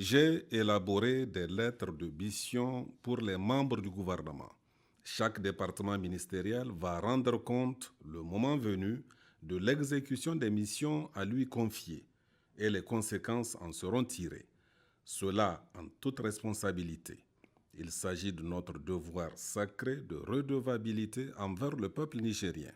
J'ai élaboré des lettres de mission pour les membres du gouvernement. Chaque département ministériel va rendre compte, le moment venu, de l'exécution des missions à lui confiées et les conséquences en seront tirées. Cela en toute responsabilité. Il s'agit de notre devoir sacré de redevabilité envers le peuple nigérien.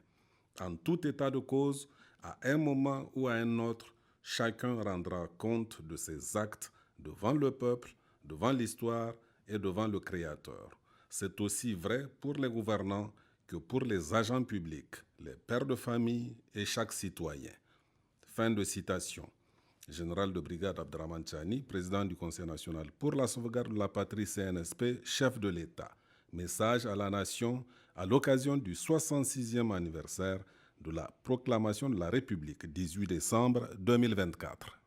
En tout état de cause, à un moment ou à un autre, chacun rendra compte de ses actes devant le peuple, devant l'histoire et devant le Créateur. C'est aussi vrai pour les gouvernants que pour les agents publics, les pères de famille et chaque citoyen. Fin de citation. Général de brigade Abdraman Chani, président du Conseil national pour la sauvegarde de la patrie CNSP, chef de l'État. Message à la nation à l'occasion du 66e anniversaire de la proclamation de la République, 18 décembre 2024.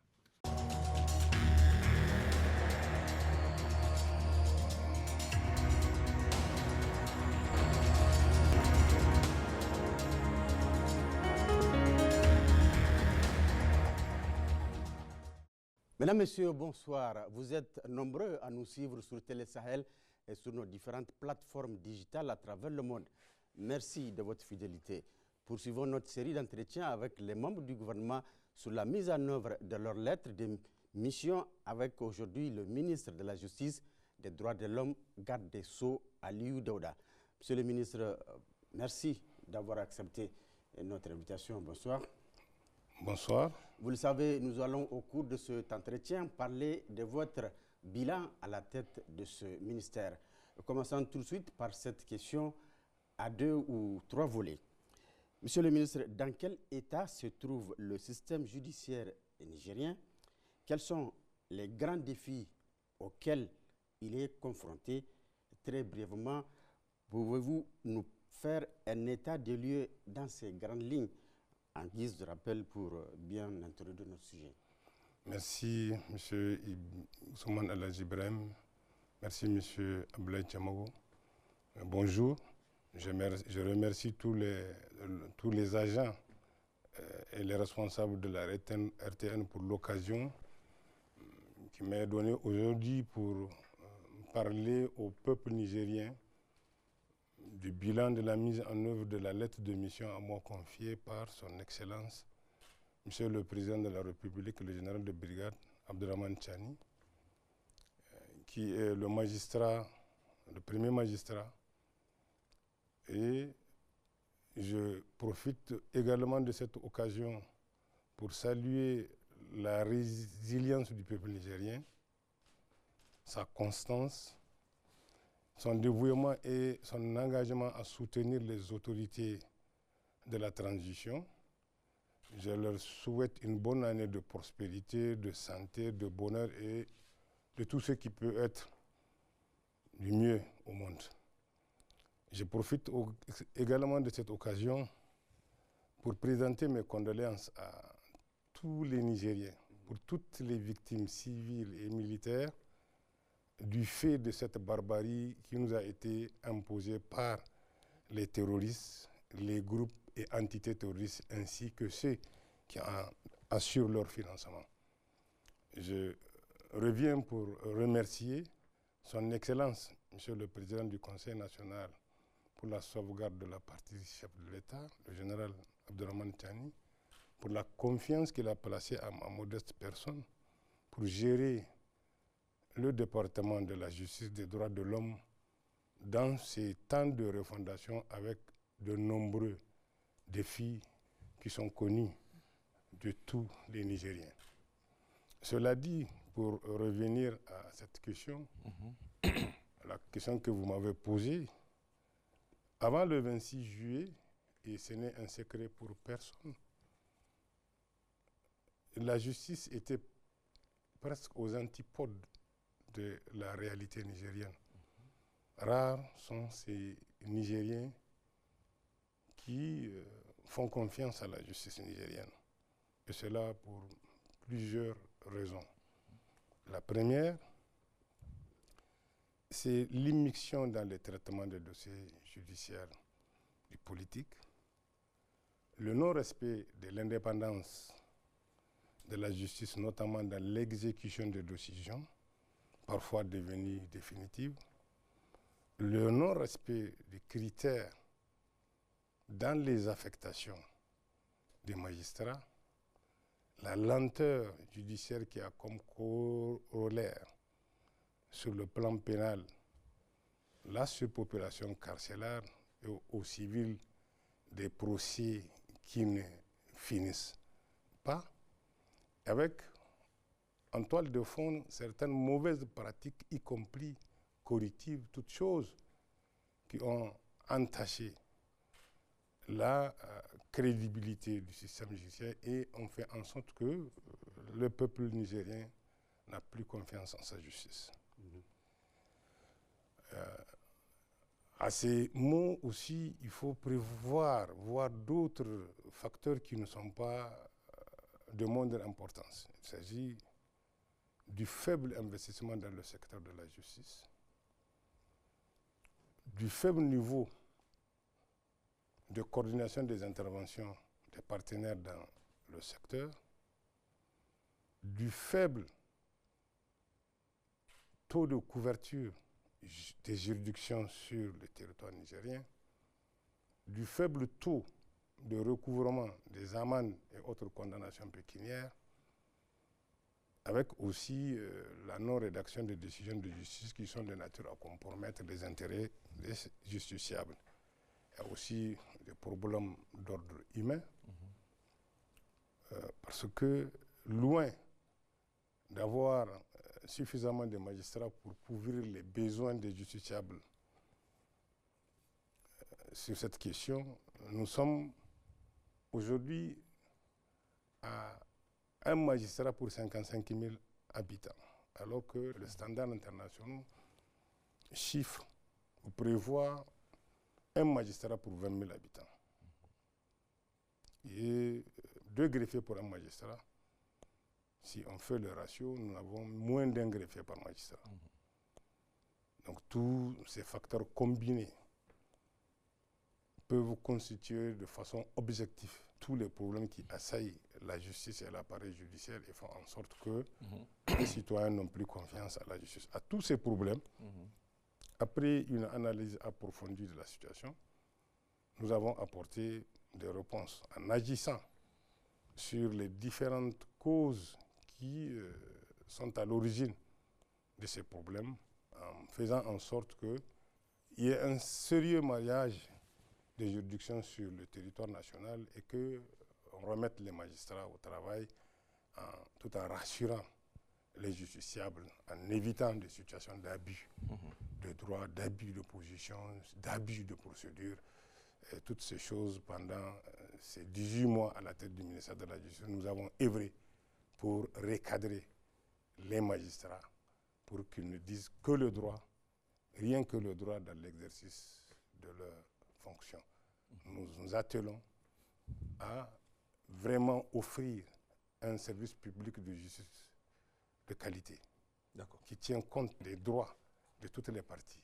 Mesdames, Messieurs, bonsoir. Vous êtes nombreux à nous suivre sur Télé Sahel et sur nos différentes plateformes digitales à travers le monde. Merci de votre fidélité. Poursuivons notre série d'entretiens avec les membres du gouvernement sur la mise en œuvre de leurs lettres de mission avec aujourd'hui le ministre de la Justice, des Droits de l'Homme, garde des Sceaux, Aliou Daouda. Monsieur le ministre, merci d'avoir accepté notre invitation. Bonsoir. Bonsoir. Vous le savez, nous allons au cours de cet entretien parler de votre bilan à la tête de ce ministère. Commençons tout de suite par cette question à 2 ou 3 volets. Monsieur le ministre, dans quel état se trouve le système judiciaire nigérien? Quels sont les grands défis auxquels il est confronté? Très brièvement, pouvez-vous nous faire un état des lieux dans ces grandes lignes en guise de rappel pour bien introduire notre sujet? Merci, M. Ousmane Aladji Ibrahim. Merci, M. Abdoulaye Tchamago. Bonjour. Je remercie tous les agents et les responsables de la RTN pour l'occasion qui m'est donnée aujourd'hui pour parler au peuple nigérien du bilan de la mise en œuvre de la lettre de mission à moi confiée par son Excellence, Monsieur le Président de la République, le général de brigade Abdraman Chani, qui est le magistrat, le premier magistrat. Et je profite également de cette occasion pour saluer la résilience du peuple nigérien, sa constance, son dévouement et son engagement à soutenir les autorités de la transition. Je leur souhaite une bonne année de prospérité, de santé, de bonheur et de tout ce qui peut être du mieux au monde. Je profite également de cette occasion pour présenter mes condoléances à tous les Nigériens, pour toutes les victimes civiles et militaires du fait de cette barbarie qui nous a été imposée par les terroristes, les groupes et entités terroristes, ainsi que ceux qui assurent leur financement. Je reviens pour remercier son Excellence, Monsieur le Président du Conseil national pour la sauvegarde de la patrie, chef de l'État, le général Abdraman Chani, pour la confiance qu'il a placée à ma modeste personne pour gérer le département de la justice des droits de l'homme dans ces temps de refondation avec de nombreux défis qui sont connus de tous les Nigériens. Cela dit, pour revenir à cette question, à la question que vous m'avez posée, avant le 26 juillet, et ce n'est un secret pour personne, la justice était presque aux antipodes de la réalité nigérienne. Rares sont ces Nigériens qui font confiance à la justice nigérienne. Et cela pour plusieurs raisons. La première, c'est l'immixtion dans le traitement des dossiers judiciaires et politiques, le non-respect de l'indépendance de la justice, notamment dans l'exécution des décisions, parfois devenue définitive, le non-respect des critères dans les affectations des magistrats, la lenteur judiciaire qui a comme corollaire sur le plan pénal la surpopulation carcérale et au civil des procès qui ne finissent pas, avec en toile de fond certaines mauvaises pratiques, y compris correctives, toutes choses qui ont entaché la crédibilité du système judiciaire et ont fait en sorte que le peuple nigérien n'a plus confiance en sa justice. À ces mots aussi, il faut prévoir, voir d'autres facteurs qui ne sont pas de moindre importance. Il s'agit du faible investissement dans le secteur de la justice, du faible niveau de coordination des interventions des partenaires dans le secteur, du faible taux de couverture des juridictions sur le territoire nigérien, du faible taux de recouvrement des amendes et autres condamnations pécuniaires, avec aussi la non-rédaction des décisions de justice qui sont de nature à compromettre les intérêts des justiciables. Il y a aussi des problèmes d'ordre humain, parce que loin d'avoir suffisamment de magistrats pour couvrir les besoins des justiciables sur cette question, nous sommes aujourd'hui à un magistrat pour 55 000 habitants, alors que le standard international chiffre ou prévoit un magistrat pour 20 000 habitants et 2 greffiers pour un magistrat. Si on fait le ratio, nous avons moins d'un greffier par magistrat. Donc tous ces facteurs combinés peuvent constituer de façon objective tous les problèmes qui assaillent la justice et l'appareil judiciaire et font en sorte que les citoyens n'ont plus confiance à la justice. À tous ces problèmes, après une analyse approfondie de la situation, nous avons apporté des réponses en agissant sur les différentes causes qui sont à l'origine de ces problèmes, en faisant en sorte qu'il y ait un sérieux mariage des juridictions sur le territoire national et qu'on remette les magistrats au travail tout en rassurant les justiciables, en évitant des situations d'abus de droit, d'abus de position, d'abus de procédure. Et toutes ces choses, pendant ces 18 mois à la tête du ministère de la Justice, nous avons œuvré pour recadrer les magistrats, pour qu'ils ne disent que le droit, rien que le droit dans l'exercice de leurs fonctions. Nous nous attelons à vraiment offrir un service public de justice de qualité, qui tient compte des droits de toutes les parties,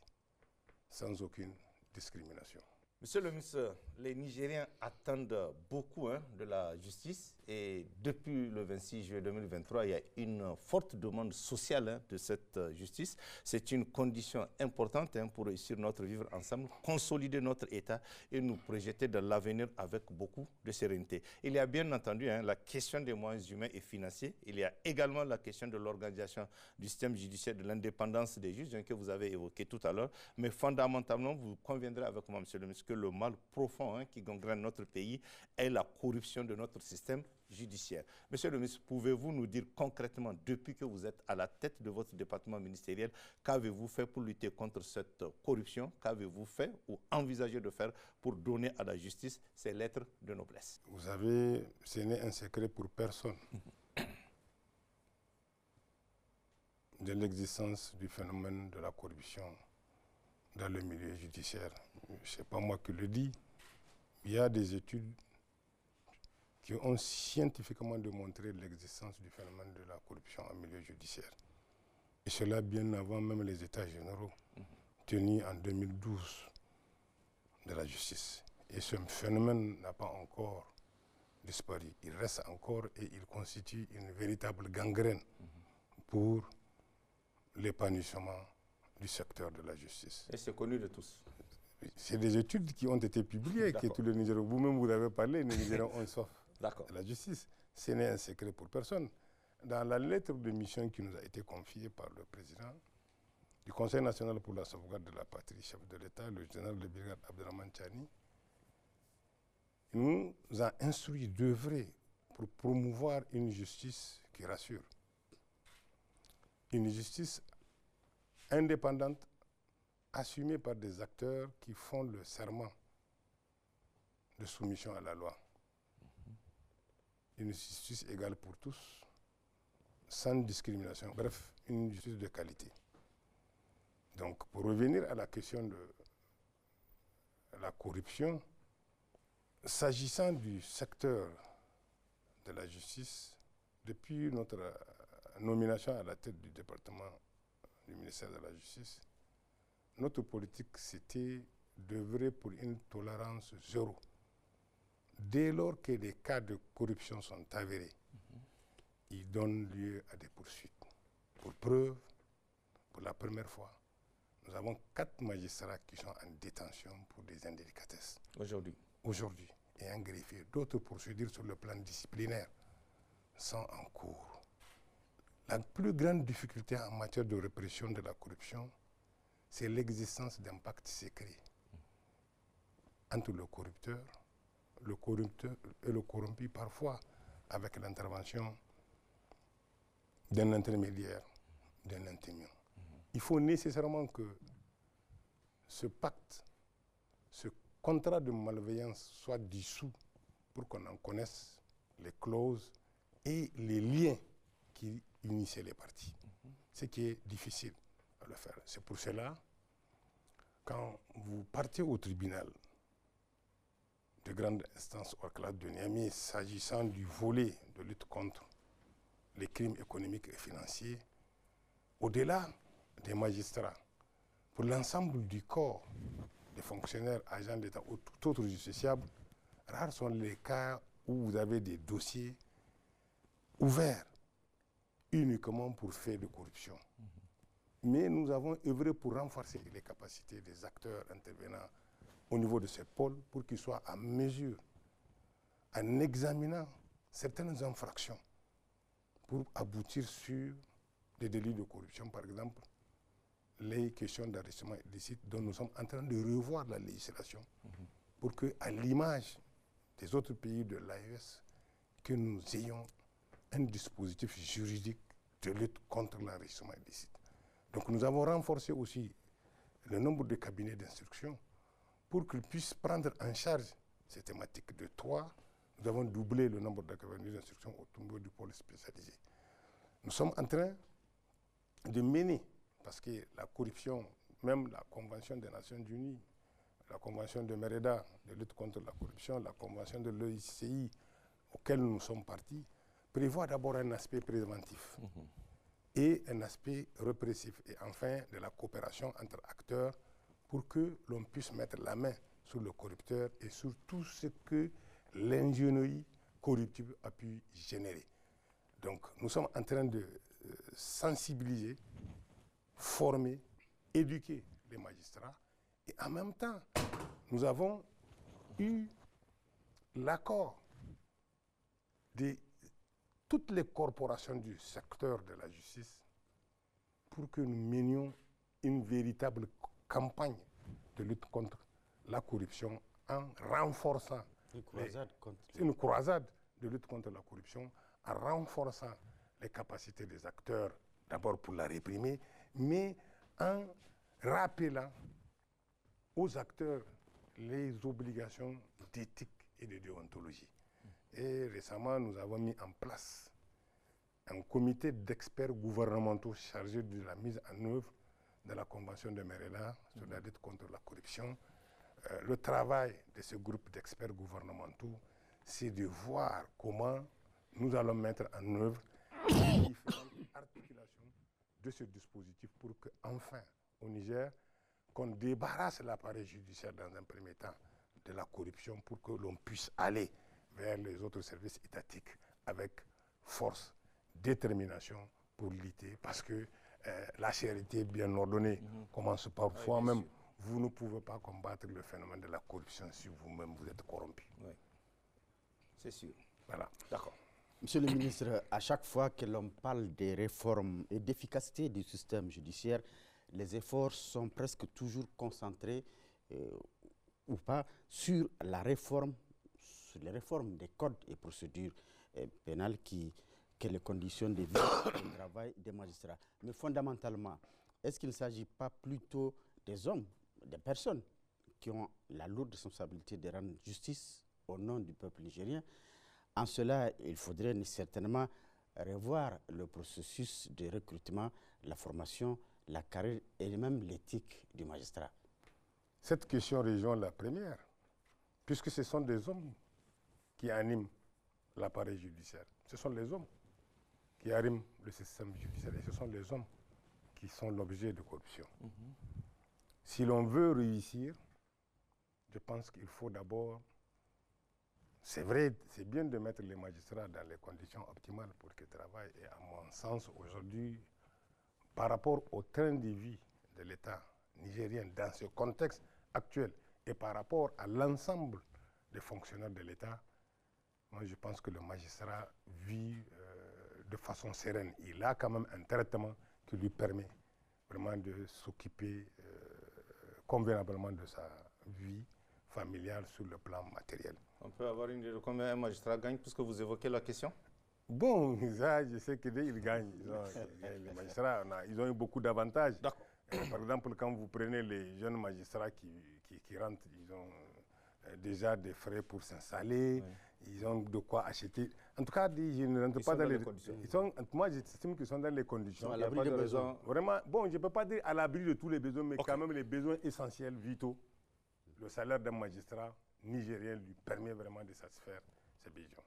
sans aucune discrimination. Monsieur le ministre, les Nigériens attendent beaucoup de la justice et depuis le 26 juillet 2023, il y a une forte demande sociale de cette justice. C'est une condition importante pour réussir notre vivre ensemble, consolider notre État et nous projeter dans l'avenir avec beaucoup de sérénité. Il y a bien entendu la question des moyens humains et financiers. Il y a également la question de l'organisation du système judiciaire, de l'indépendance des juges que vous avez évoqué tout à l'heure. Mais fondamentalement, vous conviendrez avec moi, monsieur le ministre, que le mal profond qui gangrène notre pays est la corruption de notre système judiciaire. Monsieur le ministre, pouvez-vous nous dire concrètement, depuis que vous êtes à la tête de votre département ministériel, qu'avez-vous fait pour lutter contre cette corruption? Qu'avez-vous fait ou envisagé de faire pour donner à la justice ses lettres de noblesse? Vous savez, ce n'est un secret pour personne de l'existence du phénomène de la corruption dans le milieu judiciaire. Ce n'est pas moi qui le dis. Il y a des études qui ont scientifiquement démontré l'existence du phénomène de la corruption en milieu judiciaire. Et cela bien avant même les états généraux tenus en 2012 de la justice. Et ce phénomène n'a pas encore disparu. Il reste encore et il constitue une véritable gangrène pour l'épanouissement du secteur de la justice. Et c'est connu de tous. C'est des études qui ont été publiées, que tout le Nigeria, vous-même vous avez parlé, les Nigériens ont soif de la justice. Ce n'est un secret pour personne. Dans la lettre de mission qui nous a été confiée par le président du Conseil national pour la sauvegarde de la patrie, chef de l'État, le général de brigade Abdelrahman Tchani, il nous a instruit d'œuvrer pour promouvoir une justice qui rassure. Une justice indépendante, assumée par des acteurs qui font le serment de soumission à la loi. Une justice égale pour tous, sans discrimination. Bref, une justice de qualité. Donc, pour revenir à la question de la corruption, s'agissant du secteur de la justice, depuis notre nomination à la tête du département du ministère de la Justice, notre politique, c'était d'œuvrer pour une tolérance zéro. Dès lors que les cas de corruption sont avérés, ils donnent lieu à des poursuites. Pour preuve, pour la première fois, nous avons 4 magistrats qui sont en détention pour des indélicatesses. Aujourd'hui. Et un greffier. D'autres procédures sur le plan disciplinaire sont en cours. La plus grande difficulté en matière de répression de la corruption, c'est l'existence d'un pacte secret entre le corrupteur et le corrompu, parfois avec l'intervention d'un intermédiaire, d'un inténuant. Il faut nécessairement que ce pacte, ce contrat de malveillance soit dissous pour qu'on en connaisse les clauses et les liens qui unissaient les parties. Ce qui est difficile à le faire. C'est pour cela, quand vous partez au tribunal de grande instance au CLAD de Niamey, s'agissant du volet de lutte contre les crimes économiques et financiers, au-delà des magistrats, pour l'ensemble du corps des fonctionnaires, agents d'État ou tout autre justiciable, rares sont les cas où vous avez des dossiers ouverts uniquement pour faits de corruption. Mais nous avons œuvré pour renforcer les capacités des acteurs intervenant au niveau de ces pôles pour qu'ils soient à mesure, en examinant certaines infractions, pour aboutir sur des délits de corruption, par exemple, les questions d'enrichissement illicite dont nous sommes en train de revoir la législation pour que, à l'image des autres pays de l'AES, que nous ayons un dispositif juridique de lutte contre l'enrichissement illicite. Donc nous avons renforcé aussi le nombre de cabinets d'instruction pour qu'ils puissent prendre en charge ces thématiques. De 3, nous avons doublé le nombre de cabinets d'instruction au niveau du pôle spécialisé. Nous sommes en train de mener, parce que la corruption, même la Convention des Nations Unies, la Convention de Merida de lutte contre la corruption, la Convention de l'OICI, auquel nous sommes partis, prévoit d'abord un aspect préventif et un aspect répressif, et enfin de la coopération entre acteurs pour que l'on puisse mettre la main sur le corrupteur et sur tout ce que l'ingénierie corruptive a pu générer. Donc nous sommes en train de sensibiliser, former, éduquer les magistrats, et en même temps, nous avons eu l'accord de toutes les corporations du secteur de la justice pour que nous menions une véritable campagne de lutte contre la corruption en renforçant une croisade de lutte contre la corruption, en renforçant les capacités des acteurs, d'abord pour la réprimer, mais en rappelant aux acteurs les obligations d'éthique et de déontologie. Et récemment, nous avons mis en place un comité d'experts gouvernementaux chargé de la mise en œuvre de la Convention de Merida sur la lutte contre la corruption. Le travail de ce groupe d'experts gouvernementaux, c'est de voir comment nous allons mettre en œuvre les différentes articulations de ce dispositif pour qu'enfin, au Niger, qu'on débarrasse l'appareil judiciaire dans un premier temps de la corruption pour que l'on puisse aller vers les autres services étatiques avec force, détermination pour lutter, parce que la charité bien ordonnée commence parfois bien même. sûr. Vous ne pouvez pas combattre le phénomène de la corruption si vous-même vous êtes corrompu. Oui. C'est sûr. Voilà. D'accord. Monsieur le ministre, à chaque fois que l'on parle des réformes et d'efficacité du système judiciaire, les efforts sont presque toujours concentrés ou pas sur les réformes des codes et procédures pénales que les conditions de vie et de travail des magistrats. Mais fondamentalement, est-ce qu'il ne s'agit pas plutôt des hommes, des personnes qui ont la lourde responsabilité de rendre justice au nom du peuple nigérien? En cela, il faudrait certainement revoir le processus de recrutement, la formation, la carrière et même l'éthique du magistrat. Cette question rejoint la première, puisque ce sont des hommes qui animent l'appareil judiciaire. Ce sont les hommes qui animent le système judiciaire et ce sont les hommes qui sont l'objet de corruption. Si l'on veut réussir, je pense qu'il faut d'abord... C'est vrai, c'est bien de mettre les magistrats dans les conditions optimales pour qu'ils travaillent. Et à mon sens, aujourd'hui, par rapport au train de vie de l'État nigérien dans ce contexte actuel et par rapport à l'ensemble des fonctionnaires de l'État, moi je pense que le magistrat vit de façon sereine. Il a quand même un traitement qui lui permet vraiment de s'occuper convenablement de sa vie familiale sur le plan matériel. On peut avoir une idée de combien un magistrat gagne, puisque vous évoquez la question? Bon, ça, je sais qu'ils gagnent. Les magistrats, ils ont eu beaucoup d'avantages. Par exemple, quand vous prenez les jeunes magistrats qui rentrent, ils ont déjà des frais pour s'installer, ils ont de quoi acheter. En tout cas, je ne rentre pas dans les conditions. Moi, j'estime qu'ils sont dans les conditions. À l'abri des besoins. Vraiment, bon, je ne peux pas dire à l'abri de tous les besoins, mais quand même les besoins essentiels, vitaux. Le salaire d'un magistrat nigérien lui permet vraiment de satisfaire ses besoins.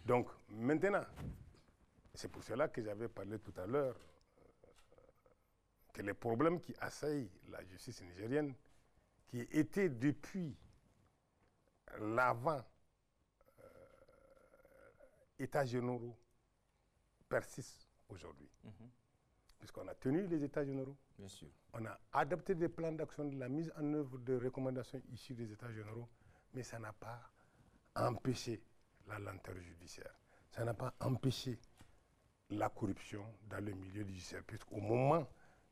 Donc, maintenant, c'est pour cela que j'avais parlé tout à l'heure que les problèmes qui assaillent la justice nigérienne, qui étaient depuis l'avant États généraux, persistent aujourd'hui. Puisqu'on a tenu les États généraux, bien sûr. On a adopté des plans d'action de la mise en œuvre de recommandations issues des États généraux, mais ça n'a pas empêché la lenteur judiciaire. Ça n'a pas empêché la corruption dans le milieu judiciaire, puisqu'au moment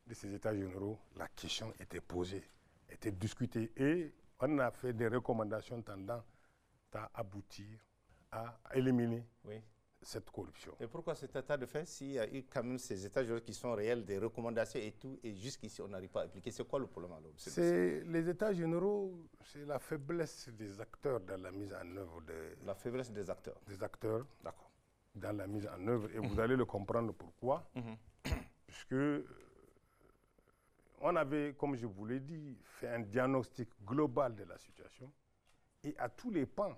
de ces États généraux, la question était posée, était discutée, et on a fait des recommandations tendant à aboutir à éliminer cette corruption. Et pourquoi cet état de fait, s'il y a eu quand même ces états généraux qui sont réels, des recommandations et tout, et jusqu'ici on n'arrive pas à appliquer, c'est quoi le problème alors? Les états généraux, c'est la faiblesse des acteurs dans la mise en œuvre La faiblesse des acteurs. Des acteurs D'accord. Dans la mise en œuvre, et vous allez le comprendre pourquoi. Puisque on avait, comme je vous l'ai dit, fait un diagnostic global de la situation, et à tous les pans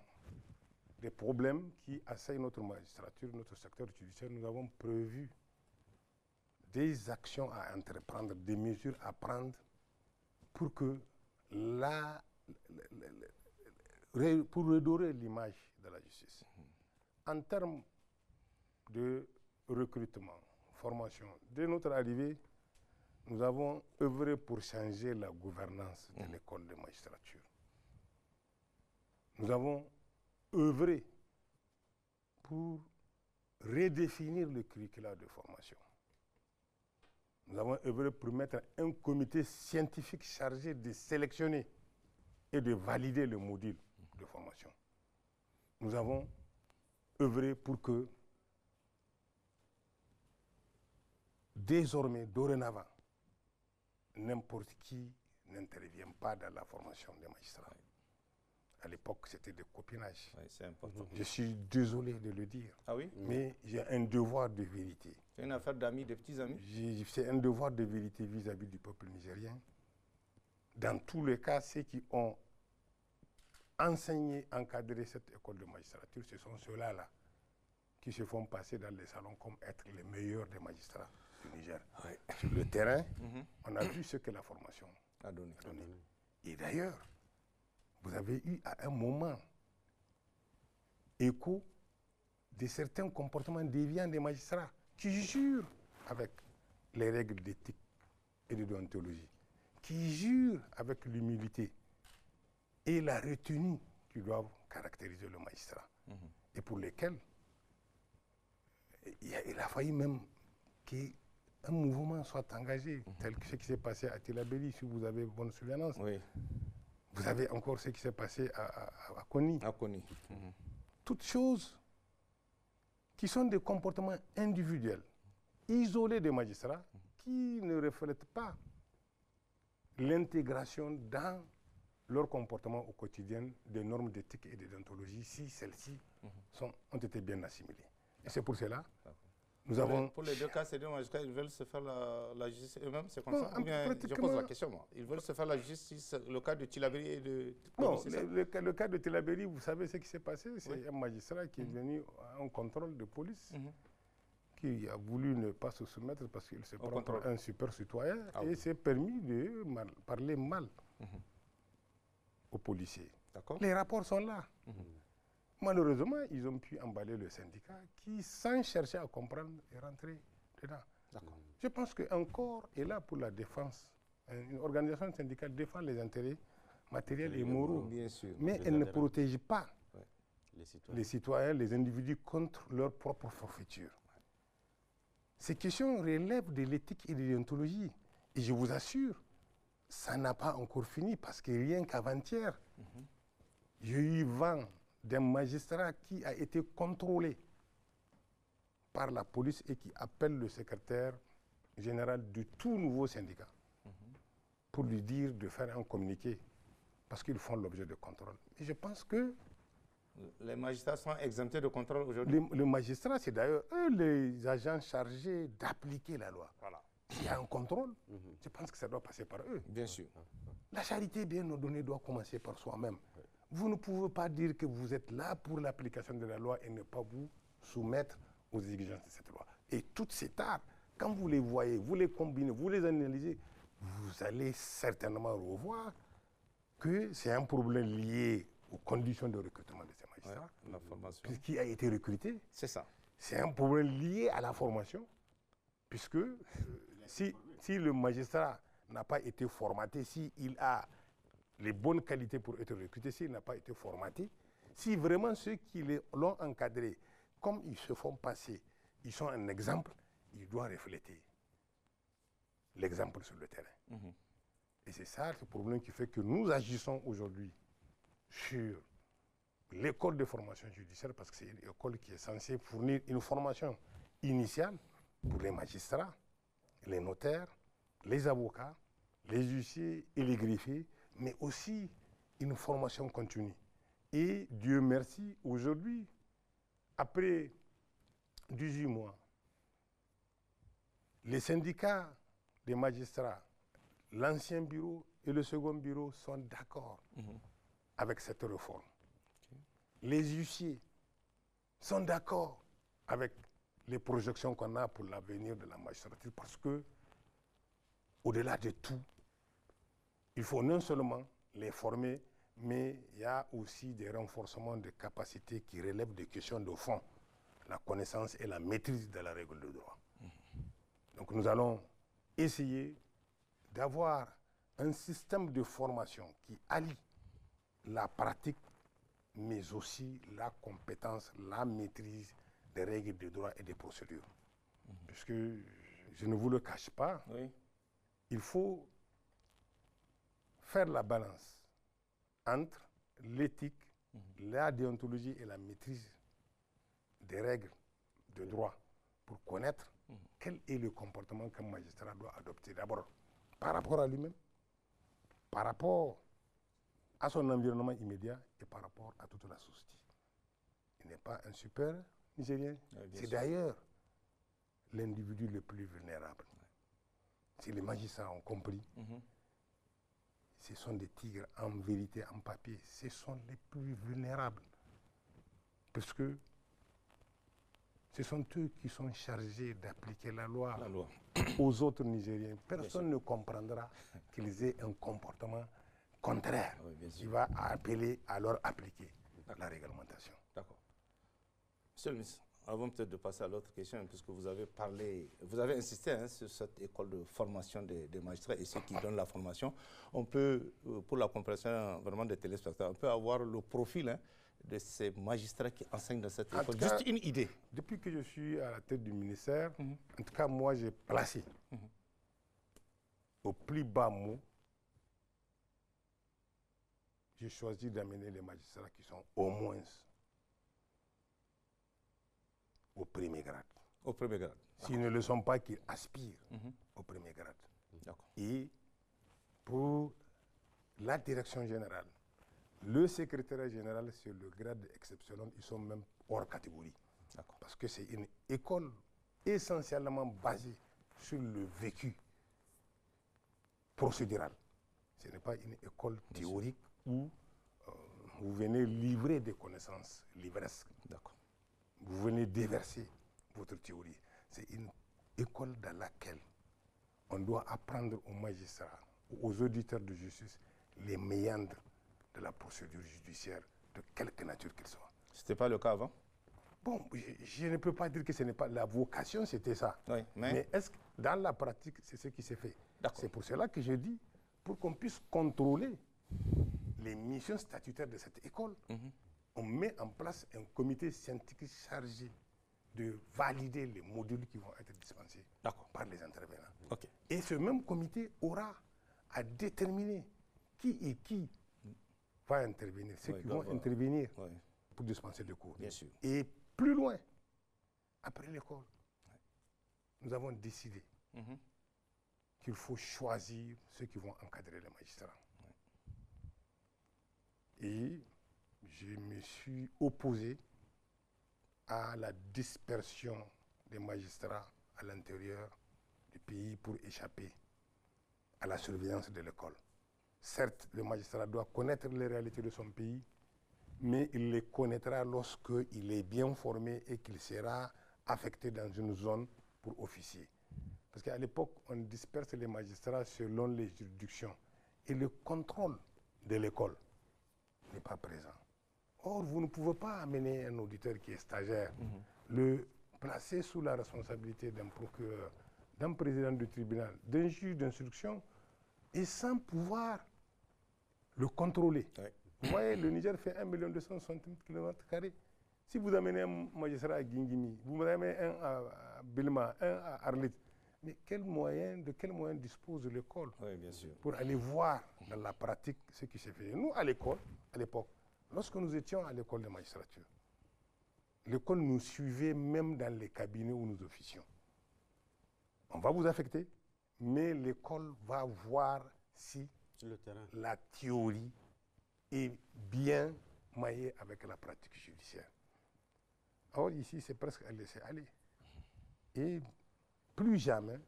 des problèmes qui assaillent notre magistrature, notre secteur judiciaire, nous avons prévu des actions à entreprendre, des mesures à prendre pour que pour redorer l'image de la justice. En termes de recrutement, formation, dès notre arrivée, nous avons œuvré pour changer la gouvernance de l'école de magistrature. Nous avons œuvré pour redéfinir le curriculum de formation. Nous avons œuvré pour mettre un comité scientifique chargé de sélectionner et de valider le module de formation. Nous avons œuvré pour que désormais, dorénavant, n'importe qui n'intervient pas dans la formation des magistrats. À l'époque, c'était de copinage. C'est important. Je suis désolé de le dire. Ah oui? Mais j'ai un devoir de vérité. C'est une affaire d'amis, de petits amis? C'est un devoir de vérité vis-à-vis du peuple nigérien. Dans tous les cas, ceux qui ont enseigné, encadré cette école de magistrature, ce sont ceux-là qui se font passer dans les salons comme être les meilleurs des magistrats du Niger. Sur le terrain, on a vu ce que la formation a donné. Et d'ailleurs, vous avez eu à un moment écho de certains comportements déviants des magistrats qui jurent avec les règles d'éthique et de déontologie, qui jurent avec l'humilité et la retenue qui doivent caractériser le magistrat, et pour lesquels il a failli même qu'un mouvement soit engagé, tel que ce qui s'est passé à Tillabéri, si vous avez bonne souvenance. Oui. Vous avez encore ce qui s'est passé à Kony. À Kony. Toutes choses qui sont des comportements individuels, isolés des magistrats, qui ne reflètent pas l'intégration dans leur comportement au quotidien des normes d'éthique et de déontologie, si celles-ci ont été bien assimilées. Et c'est pour cela nous avons... Pour les deux cas, ces deux magistrats, ils veulent se faire la justice eux-mêmes, c'est comme Non, ça? Ou bien, je pose la question, moi. Ils veulent se faire la justice, le cas de Tillabéri et de... Non, le cas de Tillabéri, vous savez ce qui s'est passé? C'est un magistrat qui est venu à un contrôle de police, qui a voulu ne pas se soumettre parce qu'il se prend pour un super citoyen et s'est permis de parler mal aux policiers. Les rapports sont là. Malheureusement, ils ont pu emballer le syndicat qui, sans chercher à comprendre, est rentré dedans. Je pense qu'un corps est là pour la défense. Une organisation syndicale défend les intérêts matériels et moraux, bien sûr, mais elle ne protège pas les citoyens, les individus contre leur propre forfaiture. Ces questions relèvent de l'éthique et de l'idéontologie. Et je vous assure, ça n'a pas encore fini parce que rien qu'avant-hier, j'ai eu vent d'un magistrat qui a été contrôlé par la police et qui appelle le secrétaire général du tout nouveau syndicat pour lui dire de faire un communiqué parce qu'ils font l'objet de contrôle. Et je pense que... Les magistrats sont exemptés de contrôle aujourd'hui? Le magistrat, c'est d'ailleurs eux les agents chargés d'appliquer la loi. Voilà. S'il y a un contrôle, je pense que ça doit passer par eux. Bien sûr. La charité bien ordonnée doit commencer par soi-même. Vous ne pouvez pas dire que vous êtes là pour l'application de la loi et ne pas vous soumettre aux exigences de cette loi. Et toutes ces tares, quand vous les voyez, vous les combinez, vous les analysez, vous allez certainement revoir que c'est un problème lié aux conditions de recrutement de ces magistrats. La formation. Puisqu'il a été recruté. C'est ça. C'est un problème lié à la formation, puisque si le magistrat n'a pas été formaté, s'il a les bonnes qualités pour être recruté, s'il n'a pas été formaté, si vraiment ceux qui l'ont encadré, comme ils se font passer, ils sont un exemple, il doit refléter l'exemple sur le terrain. Et c'est ça le problème qui fait que nous agissons aujourd'hui sur l'école de formation judiciaire, parce que c'est une école qui est censée fournir une formation initiale pour les magistrats, les notaires, les avocats, les huissiers et les greffiers, mais aussi une formation continue. Et Dieu merci, aujourd'hui, après 18 mois, les syndicats des magistrats, l'ancien bureau et le second bureau sont d'accord avec cette réforme. Les huissiers sont d'accord avec les projections qu'on a pour l'avenir de la magistrature parce que, au-delà de tout, il faut non seulement les former, mais il y a aussi des renforcements de capacités qui relèvent des questions de fond, la connaissance et la maîtrise de la règle de droit. Donc nous allons essayer d'avoir un système de formation qui allie la pratique, mais aussi la compétence, la maîtrise des règles de droit et des procédures. Puisque, je ne vous le cache pas, il faut faire la balance entre l'éthique, la déontologie et la maîtrise des règles de droit pour connaître quel est le comportement qu'un magistrat doit adopter. D'abord, par rapport à lui-même, par rapport à son environnement immédiat et par rapport à toute la société. Il n'est pas un super Nigérien. C'est d'ailleurs l'individu le plus vulnérable. Si les magistrats ont compris, ce sont des tigres en vérité, en papier. Ce sont les plus vulnérables. Parce que ce sont eux qui sont chargés d'appliquer la loi aux autres Nigériens. Personne ne comprendra qu'ils aient un comportement contraire qui va appeler à leur appliquer la réglementation. D'accord. Monsieur le ministre, avant peut-être de passer à l'autre question, puisque vous avez parlé, vous avez insisté hein, sur cette école de formation des magistrats et ceux qui donnent la formation, on peut, pour la compréhension vraiment des téléspectateurs, on peut avoir le profil hein, de ces magistrats qui enseignent dans cette école. Juste une idée. Depuis que je suis à la tête du ministère, en tout cas, moi, j'ai placé au plus bas mot, j'ai choisi d'amener les magistrats qui sont au moins au premier grade. Au premier grade. S'ils ne le sont pas, qu'ils aspirent au premier grade. Et pour la direction générale, le secrétaire général, c'est le grade exceptionnel, ils sont même hors catégorie. Parce que c'est une école essentiellement basée sur le vécu procédural. Ce n'est pas une école théorique où vous venez livrer des connaissances livresques. Vous venez déverser votre théorie. C'est une école dans laquelle on doit apprendre aux magistrats, aux auditeurs de justice, les méandres de la procédure judiciaire, de quelque nature qu'elle soit. Ce n'était pas le cas avant? Bon, je ne peux pas dire que ce n'est pas la vocation, c'était ça. Oui, mais est-ce que dans la pratique, c'est ce qui s'est fait? C'est pour cela que je dis, pour qu'on puisse contrôler les missions statutaires de cette école, on met en place un comité scientifique chargé de valider les modules qui vont être dispensés par les intervenants. Et ce même comité aura à déterminer qui va intervenir, ceux qui vont intervenir pour dispenser le cours. Bien sûr. Et plus loin, après l'école, nous avons décidé qu'il faut choisir ceux qui vont encadrer les magistrats. Et je me suis opposé à la dispersion des magistrats à l'intérieur du pays pour échapper à la surveillance de l'école. Certes, le magistrat doit connaître les réalités de son pays, mais il les connaîtra lorsqu'il est bien formé et qu'il sera affecté dans une zone pour officier. Parce qu'à l'époque, on disperse les magistrats selon les juridictions et le contrôle de l'école n'est pas présent. Or, vous ne pouvez pas amener un auditeur qui est stagiaire, le placer sous la responsabilité d'un procureur, d'un président du tribunal, d'un juge d'instruction, et sans pouvoir le contrôler. Vous voyez, le Niger fait 1 260 000 km². Si vous amenez un magistrat à Guingimi, vous amenez un à Bilma, un à Arlit, mais de quel moyen dispose l'école pour aller voir dans la pratique ce qui s'est fait? Nous, à l'école, à l'époque, lorsque nous étions à l'école de magistrature, l'école nous suivait même dans les cabinets où nous officions. On va vous affecter, mais l'école va voir si sur le terrain, la théorie est bien maillée avec la pratique judiciaire. Or, ici, c'est presque à laisser aller. Et plus jamais,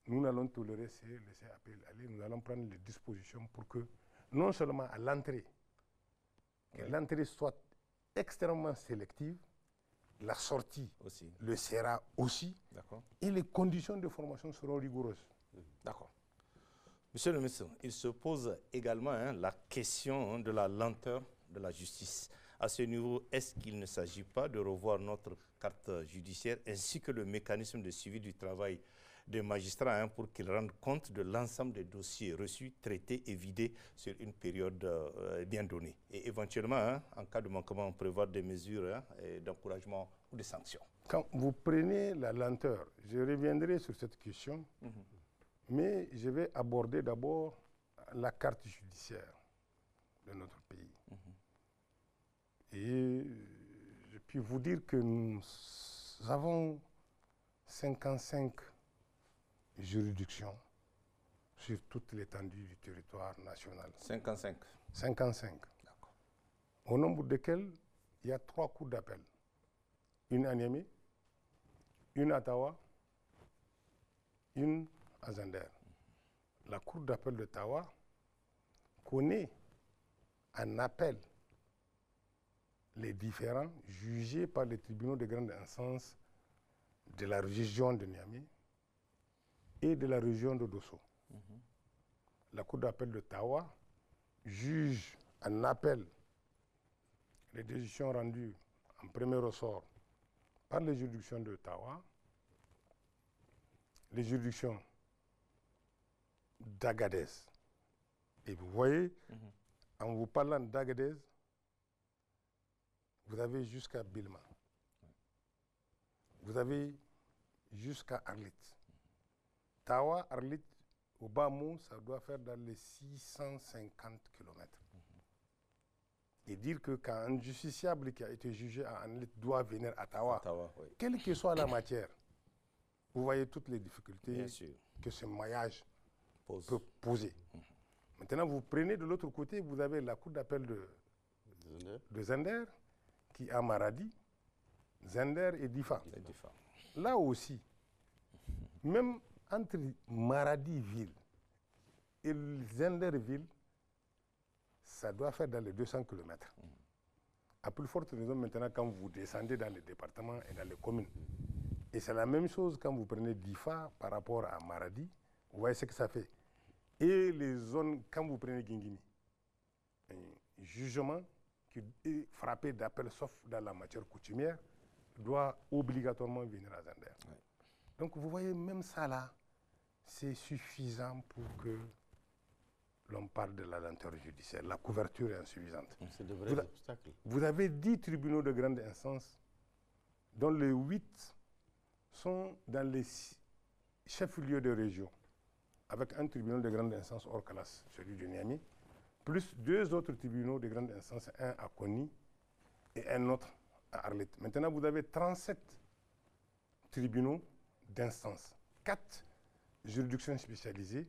nous n'allons tolérer ces laisser aller. Nous allons prendre les dispositions pour que, non seulement à l'entrée, que l'entrée soit extrêmement sélective, la sortie aussi le sera aussi, et les conditions de formation seront rigoureuses. D'accord. Monsieur le ministre, il se pose également la question de la lenteur de la justice. À ce niveau, est-ce qu'il ne s'agit pas de revoir notre carte judiciaire ainsi que le mécanisme de suivi du travail des magistrats pour qu'ils rendent compte de l'ensemble des dossiers reçus, traités et vidés sur une période bien donnée? Et éventuellement, en cas de manquement, prévoir des mesures d'encouragement ou de sanctions. Quand vous prenez la lenteur, je reviendrai sur cette question, mais je vais aborder d'abord la carte judiciaire de notre pays. Et je puis vous dire que nous avons 55 juridictions sur toute l'étendue du territoire national. 55. 55. Au nombre desquels il y a 3 cours d'appel. Une à Niamey, une à Tawa, une à Zander. La cour d'appel de Tawa connaît en appel les différents jugés par les tribunaux de grande instance de la région de Niamey et de la région de Dosso. La cour d'appel de Tawa juge en appel les décisions rendues en premier ressort par les juridictions de Tawa, les juridictions d'Agadez. Et vous voyez, en vous parlant d'Agadez, vous avez jusqu'à Bilma. Vous avez jusqu'à Arlit. Tawa, Arlit, au bas mot, ça doit faire dans les 650 km. Et dire que quand un justiciable qui a été jugé à Arlit doit venir à Tawa, Oui. quelle que soit la matière, vous voyez toutes les difficultés Bien sûr. que ce maillage Pose. peut poser. Maintenant, vous prenez de l'autre côté, vous avez la cour d'appel de Zender, qui a Maradi, Zender et Difa. Les différents. Là aussi, même entre Maradi-Ville et Zender-Ville, ça doit faire dans les 200 km. À plus forte raison maintenant quand vous descendez dans les départements et dans les communes. Et c'est la même chose quand vous prenez Difa par rapport à Maradi, vous voyez ce que ça fait. Et les zones, quand vous prenez Guingimi, un jugement qui est frappé d'appel sauf dans la matière coutumière, doit obligatoirement venir à Zender. Ouais. Donc vous voyez, même ça là, c'est suffisant pour que l'on parle de la lenteur judiciaire. La couverture est insuffisante. C'est de vrais obstacles. Vous avez 10 tribunaux de grande instance, dont les 8 sont dans les chefs-lieux de région, avec un tribunal de grande instance hors classe, celui de Niamey, plus 2 autres tribunaux de grande instance, un à Koni et un autre à Arlit. Maintenant, vous avez 37 tribunaux d'instance, 4 juridictions spécialisées,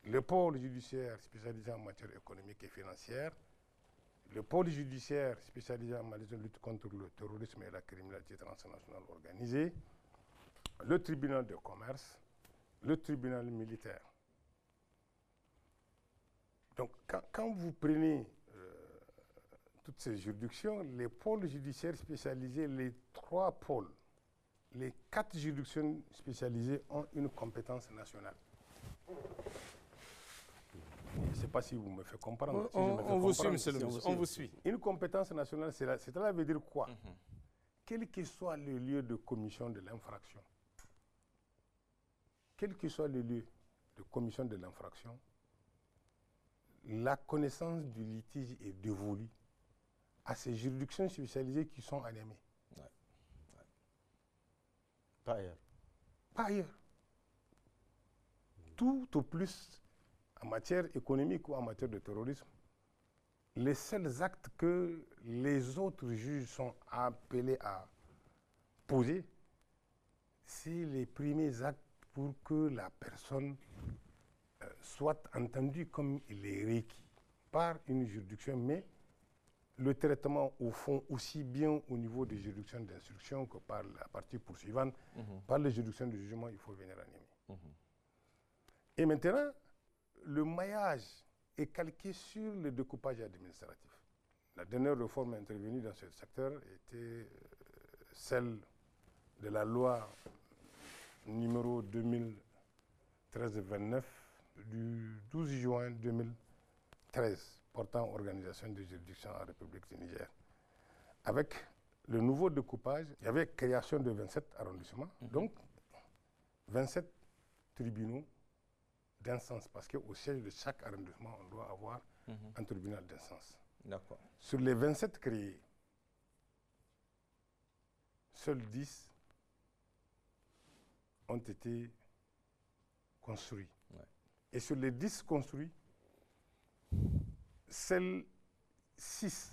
le pôle judiciaire spécialisé en matière économique et financière, le pôle judiciaire spécialisé en matière de lutte contre le terrorisme et la criminalité transnationale organisée, le tribunal de commerce, le tribunal militaire. Donc, quand vous prenez toutes ces juridictions, les pôles judiciaires spécialisés, les 3 pôles, les 4 juridictions spécialisées ont une compétence nationale. Je ne sais pas si vous me faites comprendre. On vous suit, monsieur le ministre. On vous suit. Une compétence nationale, cela veut dire quoi? Quel que soit le lieu de commission de l'infraction, quel que soit le lieu de commission de l'infraction, la connaissance du litige est dévolue à ces juridictions spécialisées qui sont à Niamey. Ouais. Pas ailleurs. Pas ailleurs. Tout au plus, en matière économique ou en matière de terrorisme, les seuls actes que les autres juges sont appelés à poser, c'est les premiers actes pour que la personne soit entendue comme il est requis par une juridiction, mais le traitement au fond aussi bien au niveau des juridictions d'instruction que par la partie poursuivante, par les juridictions de jugement, il faut venir à Niamey. Et maintenant, le maillage est calqué sur le découpage administratif. La dernière réforme intervenue dans ce secteur était celle de la loi numéro 2013-29 du 12 juin 2013 portant organisation des juridictions en République du Niger. Avec le nouveau découpage, il y avait création de 27 arrondissements, donc 27 tribunaux d'instance, parce qu'au siège de chaque arrondissement, on doit avoir un tribunal d'instance. D'accord. Sur les 27 créés, seuls 10 ont été construits. Ouais. Et sur les 10 construits, seuls 6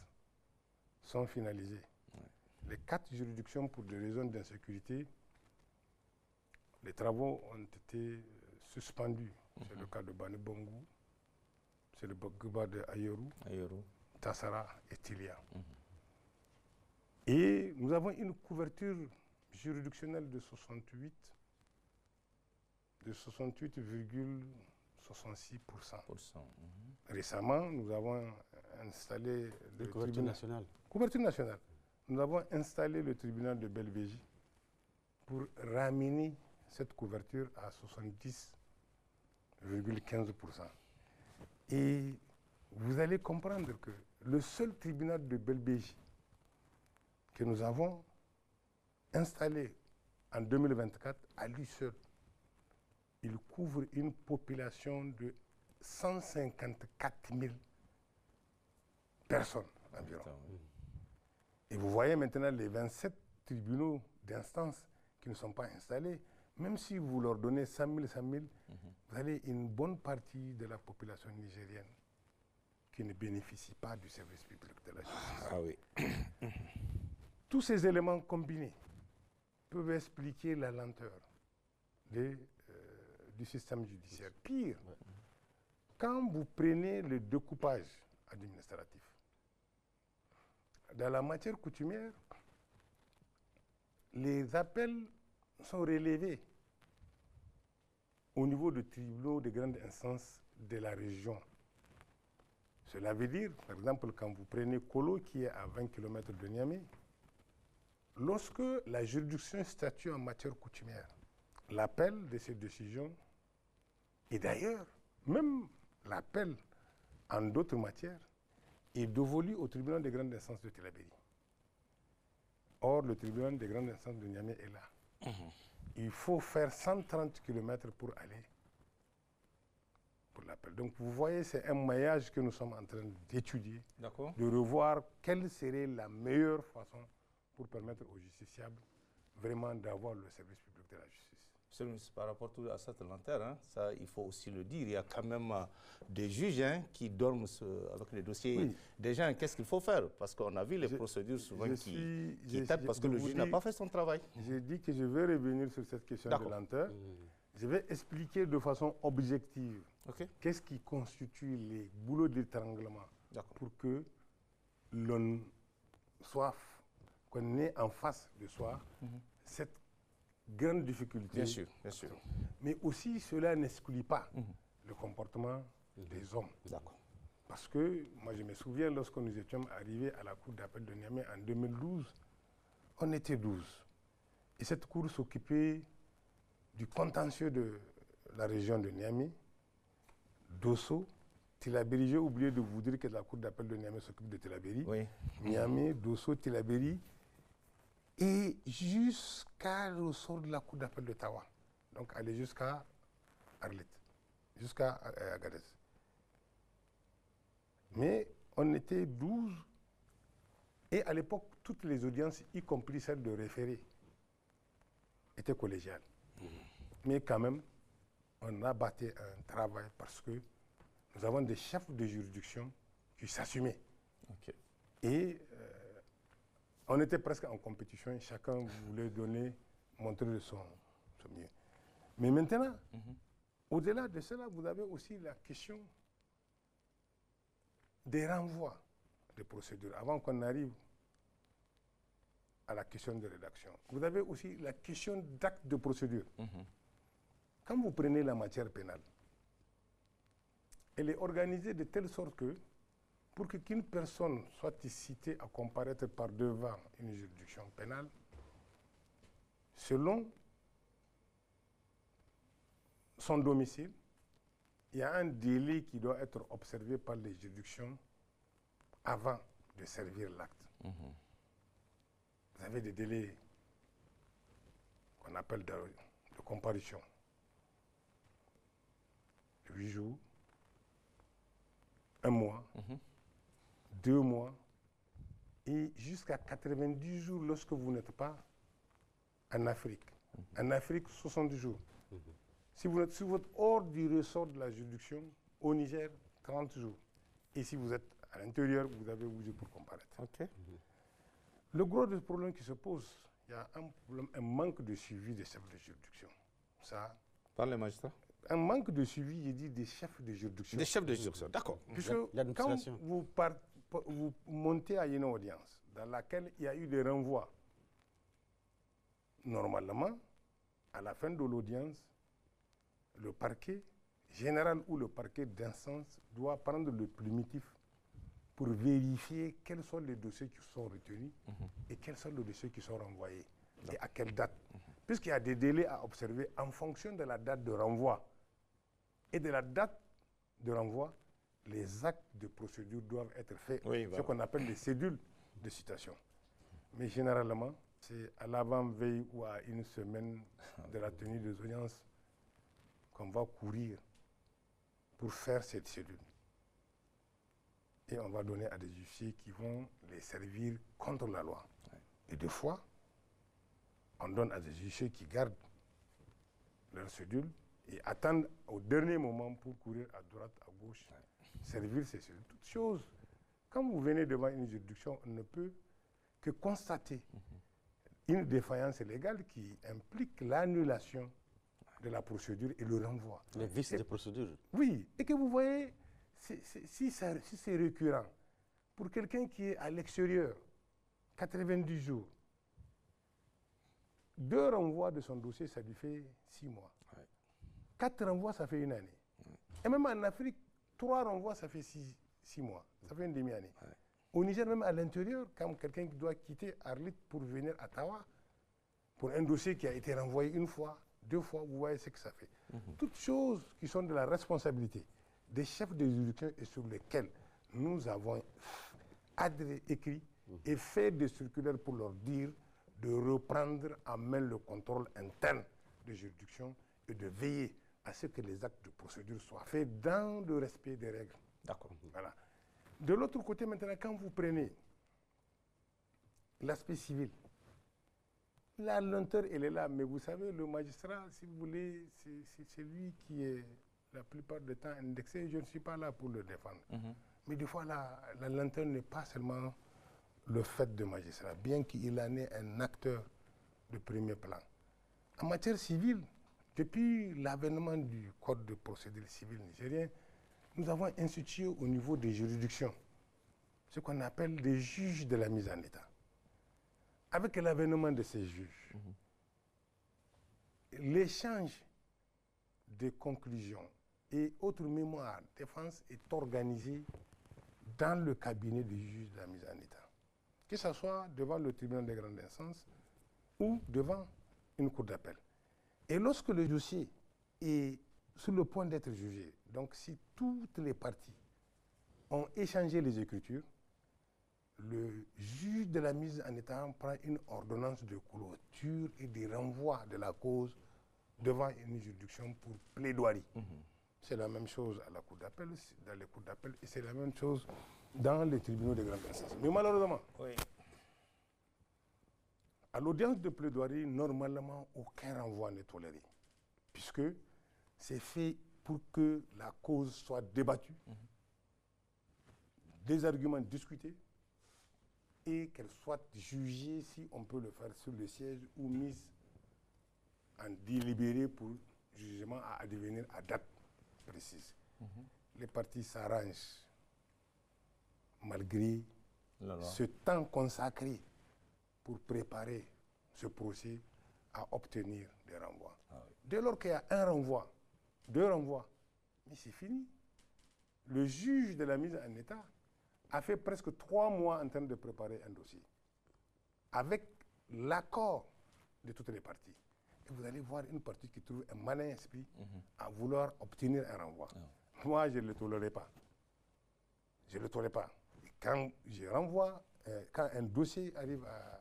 sont finalisés. Ouais. Les 4 juridictions, pour des raisons d'insécurité, les travaux ont été suspendus. C'est le cas de Bani Bongo, c'est le cas de Ayeru, Tassara et Tilia. Et nous avons une couverture juridictionnelle de 68,66%. Récemment, nous avons installé le couverture nationale. Couverture nationale. Nous avons installé le tribunal de Belvégie pour ramener cette couverture à 70,15%. Et vous allez comprendre que le seul tribunal de Belvégie que nous avons installé en 2024, à lui seul, il couvre une population de 154 000 personnes environ. Et vous voyez maintenant les 27 tribunaux d'instance qui ne sont pas installés. Même si vous leur donnez 100 000, 100 000, vous avez une bonne partie de la population nigérienne qui ne bénéficie pas du service public de la justice. Ah oui. Tous ces éléments combinés peuvent expliquer la lenteur du système judiciaire. Pire, quand vous prenez le découpage administratif, dans la matière coutumière, les appels sont relevés au niveau de tribunaux de grande instance de la région. Cela veut dire, par exemple, quand vous prenez Kolo, qui est à 20 km de Niamey, lorsque la juridiction statue en matière coutumière, l'appel de ces décisions, et d'ailleurs, même l'appel en d'autres matières, est dévolu au tribunal de grande instance de Tillabéri. Or, le tribunal de grande instance de Niamey est là. Il faut faire 130 km pour aller pour l'appel. Donc, vous voyez, c'est un maillage que nous sommes en train d'étudier, de revoir quelle serait la meilleure façon pour permettre aux justiciables vraiment d'avoir le service public de la justice. Monsieur le ministre, par rapport à cette lenteur, hein, ça, il faut aussi le dire, il y a quand même des juges qui dorment avec les dossiers des gens. Qu'est-ce qu'il faut faire? Parce qu'on a vu les procédures souvent qui tapent parce que le juge n'a pas fait son travail. J'ai dit que je vais revenir sur cette question de lenteur. Je vais expliquer de façon objective qu'est-ce qui constitue les boulots d'étranglement pour que l'on soit, qu'on ait en face de soi cette grande difficulté. Bien sûr, bien sûr. Mais aussi, cela n'exclut pas le comportement des hommes. Parce que, moi je me souviens, lorsque nous étions arrivés à la cour d'appel de Niamey en 2012, on était 12. Et cette cour s'occupait du contentieux de la région de Niamey, Dosso, Tillabéri. J'ai oublié de vous dire que la cour d'appel de Niamey s'occupe de Tillabéri. Niamey, Dosso, Tillabéri, et jusqu'à ressort de la cour d'appel de Tawa. Donc aller jusqu'à Arlit, jusqu'à Agadez. Mais on était 12, et à l'époque, toutes les audiences, y compris celles de référé, étaient collégiales. Mais quand même, on a bâti un travail parce que nous avons des chefs de juridiction qui s'assumaient. Et on était presque en compétition, chacun voulait montrer son mieux. Mais maintenant, au-delà de cela, vous avez aussi la question des renvois de procédures, avant qu'on arrive à la question de rédaction. Vous avez aussi la question d'acte de procédure. Quand vous prenez la matière pénale, elle est organisée de telle sorte que, pour qu'une personne soit citée à comparaître par devant une juridiction pénale, selon son domicile, il y a un délai qui doit être observé par les juridictions avant de servir l'acte. Vous avez des délais qu'on appelle de comparution. 8 jours, 1 mois, 2 mois, et jusqu'à 90 jours lorsque vous n'êtes pas en Afrique. En Afrique, 70 jours. Si vous êtes hors du ressort de la juridiction, au Niger, 30 jours. Et si vous êtes à l'intérieur, vous avez 8 jours pour comparaître. Le gros des problèmes qui se posent, il y a un manque de suivi des chefs de juridiction. Ça, par les magistrats? Un manque de suivi, j'ai dit, des chefs de juridiction. Des chefs de juridiction, d'accord. Puisque quand vous montez à une audience dans laquelle il y a eu des renvois, normalement, à la fin de l'audience, le parquet général ou le parquet d'instance doit prendre le primitif pour vérifier quels sont les dossiers qui sont retenus et quels sont les dossiers qui sont renvoyés et à quelle date. Puisqu'il y a des délais à observer en fonction de la date de renvoi. Et de la date de renvoi, les actes de procédure doivent être faits, ce qu'on appelle les cédules de citation. Mais généralement, C'est à l'avant-veille ou à une semaine de la tenue des audiences qu'on va courir pour faire cette cellule. Et on va donner à des huissiers qui vont les servir contre la loi. Ouais. Et des fois, on donne à des huissiers qui gardent leur cellule et attendent au dernier moment pour courir à droite, à gauche, servir ces cellules. Toutes choses. Quand vous venez devant une juridiction, on ne peut que constater une défaillance légale qui implique l'annulation de la procédure et le renvoi. Les vices de procédure. Oui, et que vous voyez, si c'est récurrent, pour quelqu'un qui est à l'extérieur, 90 jours, 2 renvois de son dossier, ça lui fait 6 mois. Ouais. 4 renvois, ça fait 1 année. Ouais. Et même en Afrique, 3 renvois, ça fait 6 mois. Ça fait une demi-année. Ouais. Au Niger, même à l'intérieur, quand quelqu'un qui doit quitter Arlit pour venir à Tawa, pour un dossier qui a été renvoyé 1 fois, 2 fois, vous voyez ce que ça fait. Toutes choses qui sont de la responsabilité des chefs de juridiction et sur lesquels nous avons écrit et fait des circulaires pour leur dire de reprendre en main le contrôle interne des juridictions et de veiller à ce que les actes de procédure soient faits dans le respect des règles. D'accord. Voilà. De l'autre côté, maintenant, quand vous prenez l'aspect civil, la lenteur, elle est là. Mais vous savez, le magistrat, si vous voulez, c'est lui qui est la plupart du temps indexé. Je ne suis pas là pour le défendre. Mais des fois, la lenteur n'est pas seulement le fait de magistrat, bien qu'il en ait un acteur de premier plan. En matière civile, depuis l'avènement du Code de procédure civile nigérien, nous avons institué au niveau des juridictions ce qu'on appelle des juges de la mise en état. Avec l'avènement de ces juges, l'échange des conclusions et autres mémoires de défense est organisé dans le cabinet du juge de la mise en état. Que ce soit devant le tribunal de grande instance ou devant une cour d'appel. Et lorsque le dossier est sur le point d'être jugé, donc si toutes les parties ont échangé les écritures, le juge de la mise en état prend une ordonnance de clôture et de renvoi de la cause devant une juridiction pour plaidoirie. C'est la même chose à la cour d'appel, dans les cours d'appel, et c'est la même chose dans les tribunaux de grande instance. Mais malheureusement, à l'audience de plaidoirie, normalement, aucun renvoi n'est toléré, puisque c'est fait pour que la cause soit débattue, des arguments discutés, et qu'elle soit jugée, si on peut le faire, sur le siège ou mise en délibéré pour jugement à advenir à date précise. Les parties s'arrangent malgré ce temps consacré pour préparer ce procès à obtenir des renvois. Dès lors qu'il y a un renvoi, 2 renvois, mais c'est fini. Le juge de la mise en état a fait presque 3 mois en train de préparer un dossier, avec l'accord de toutes les parties. Et vous allez voir une partie qui trouve un malin esprit à vouloir obtenir un renvoi. Moi, je ne le tolérais pas. Je ne le tolérais pas. Et quand je renvoie, quand un dossier arrive à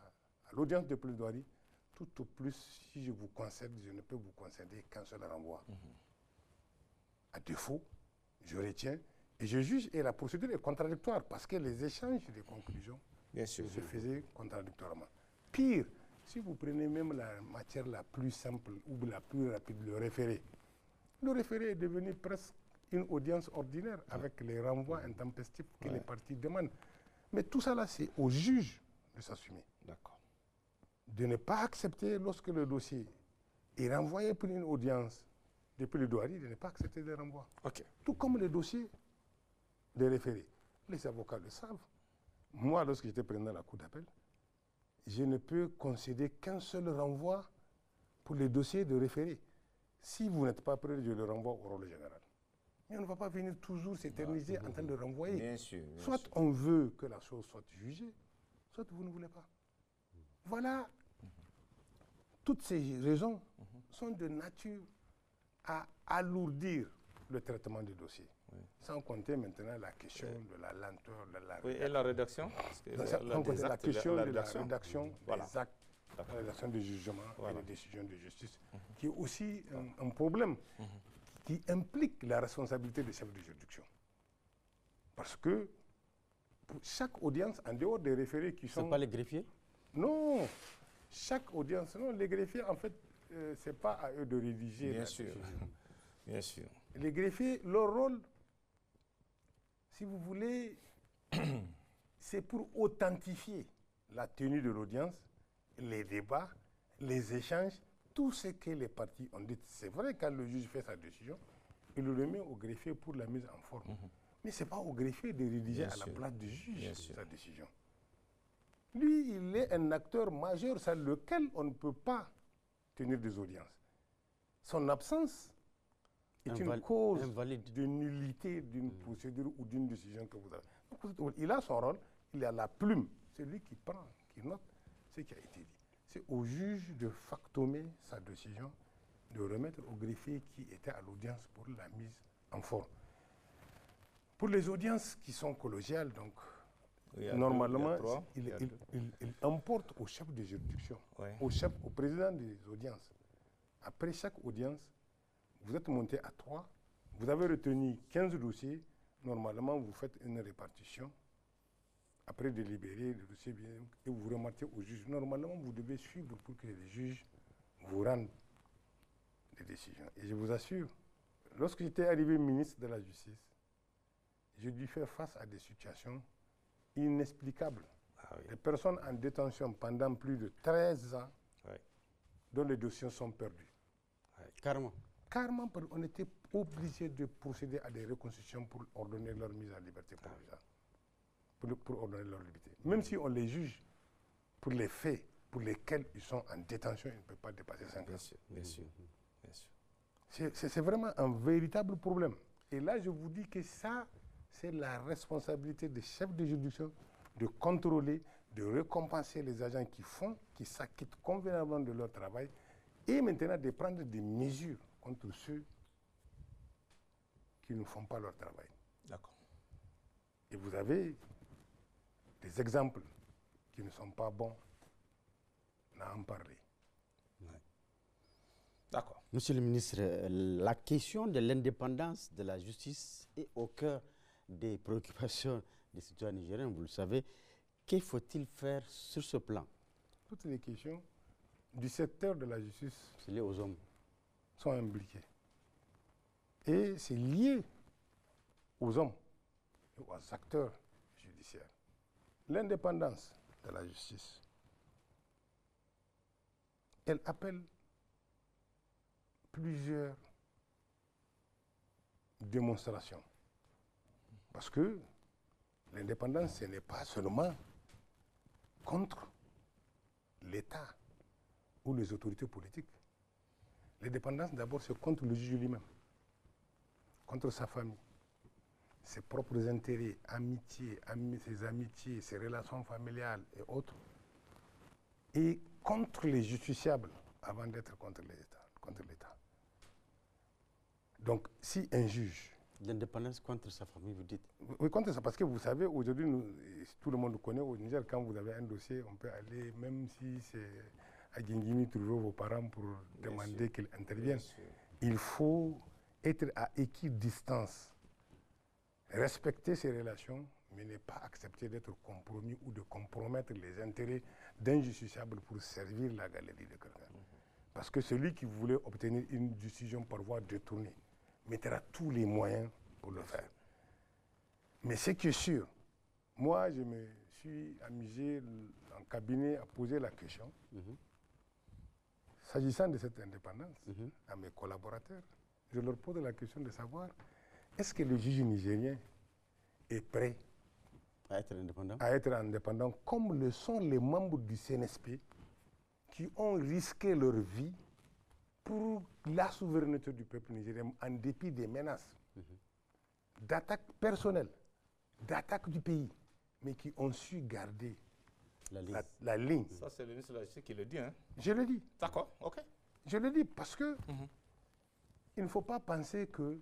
l'audience de plaidoirie, tout au plus, si je vous concède, je ne peux vous concéder qu'un seul renvoi. À défaut, je retiens et je juge, et la procédure est contradictoire parce que les échanges des conclusions se faisaient contradictoirement. Pire, si vous prenez même la matière la plus simple ou la plus rapide, le référé est devenu presque une audience ordinaire avec les renvois intempestifs que les parties demandent. Mais tout ça là, c'est au juge de s'assumer. D'accord. De ne pas accepter lorsque le dossier est renvoyé pour une audience de plaidoirie, de ne pas accepter des renvois. Tout comme les dossiers de référé. Les avocats le savent. Moi, lorsque j'étais président de la cour d'appel, je ne peux concéder qu'un seul renvoi pour les dossiers de référé. Si vous n'êtes pas prêt, je le renvoie au rôle général. Mais on ne va pas venir toujours s'éterniser en train de renvoyer. Bien sûr. Soit on veut que la chose soit jugée, soit vous ne voulez pas. Voilà. Toutes ces raisons sont de nature à alourdir le traitement du dossier. Sans compter maintenant la question de la lenteur de la rédaction. Et la rédaction Sans compter la question de la rédaction des actes la réalisation des jugements Voilà. et des décisions de justice, qui est aussi un problème qui implique la responsabilité des chefs de juridiction. Parce que pour chaque audience, en dehors des référés qui Ce sont... n'est pas les greffiers? Non, chaque audience, non, les greffiers, en fait, ce n'est pas à eux de rédiger. Bien sûr. Bien sûr. Les greffiers, leur rôle, si vous voulez, c'est pour authentifier la tenue de l'audience, les débats, les échanges, tout ce que les parties ont dit. C'est vrai, quand le juge fait sa décision, il le remet au greffier pour la mise en forme. Mais ce n'est pas au greffier de rédiger Bien à la sûr. place du juge Bien sûr. sa décision. Lui, il est un acteur majeur sans lequel on ne peut pas tenir des audiences. Son absence est une cause invalide de nullité d'une procédure ou d'une décision que vous avez. Donc, il a son rôle, il a la plume, c'est lui qui prend, qui note ce qui a été dit. C'est au juge de factomer sa décision, de remettre au greffier qui était à l'audience pour la mise en forme. Pour les audiences qui sont collégiales, donc, normalement, il importe au chef de juridiction, au président des audiences. Après chaque audience, vous êtes monté à 3, vous avez retenu 15 dossiers, normalement vous faites une répartition. Après délibérer le dossier bien, et vous remettez au juge. Normalement, vous devez suivre pour que les juges vous rendent des décisions. Et je vous assure, lorsque j'étais arrivé ministre de la Justice, j'ai dû faire face à des situations inexplicables. Des personnes en détention pendant plus de 13 ans, dont les dossiers sont perdus. Carrément. Carrément, on était obligé de procéder à des reconstitutions pour ordonner leur mise en liberté provisoire. Pour ordonner leur liberté. Même si on les juge pour les faits pour lesquels ils sont en détention, ils ne peuvent pas dépasser 5 ans. Bien sûr, bien sûr. C'est vraiment un véritable problème. Et là, je vous dis que ça, c'est la responsabilité des chefs de juridiction de contrôler, de récompenser les agents qui s'acquittent convenablement de leur travail et maintenant de prendre des mesures contre ceux qui ne font pas leur travail. D'accord. Et vous avez des exemples qui ne sont pas bons à en parler. D'accord. Monsieur le ministre, la question de l'indépendance de la justice est au cœur des préoccupations des citoyens nigériens, vous le savez. Que faut-il faire sur ce plan? Toutes les questions du secteur de la justice liées aux hommes sont imbriquées. Et c'est lié aux hommes et aux acteurs judiciaires. L'indépendance de la justice, elle appelle plusieurs démonstrations. Parce que l'indépendance, ce n'est pas seulement contre l'État ou les autorités politiques. L'indépendance, d'abord, c'est contre le juge lui-même, contre sa famille, ses propres intérêts, ses amitiés, ses relations familiales et autres, et contre les justiciables avant d'être contre l'État. Donc, si un juge... L'indépendance contre sa famille, vous dites? Oui, contre ça, parce que vous savez, aujourd'hui, tout le monde connaît au Niger, quand vous avez un dossier, on peut aller, même si c'est à Guingimi, trouver vos parents pour demander qu'ils interviennent. Il faut être à équidistance, respecter ces relations, mais ne pas accepter d'être compromis ou de compromettre les intérêts d'un justiciable pour servir la galerie de quelqu'un. Parce que celui qui voulait obtenir une décision par voie détournée mettra tous les moyens pour le faire. Mais ce qui est sûr, moi je me suis amusé en cabinet à poser la question, s'agissant de cette indépendance, à mes collaborateurs, je leur pose la question de savoir, est-ce que le juge nigérien est prêt à être indépendant comme le sont les membres du CNSP qui ont risqué leur vie pour la souveraineté du peuple nigérien en dépit des menaces, d'attaques personnelles, d'attaques du pays, mais qui ont su garder la ligne. Ça, c'est le ministre de la Justice qui le dit. Hein? Je le dis. D'accord, ok. Je le dis parce que il ne faut pas penser que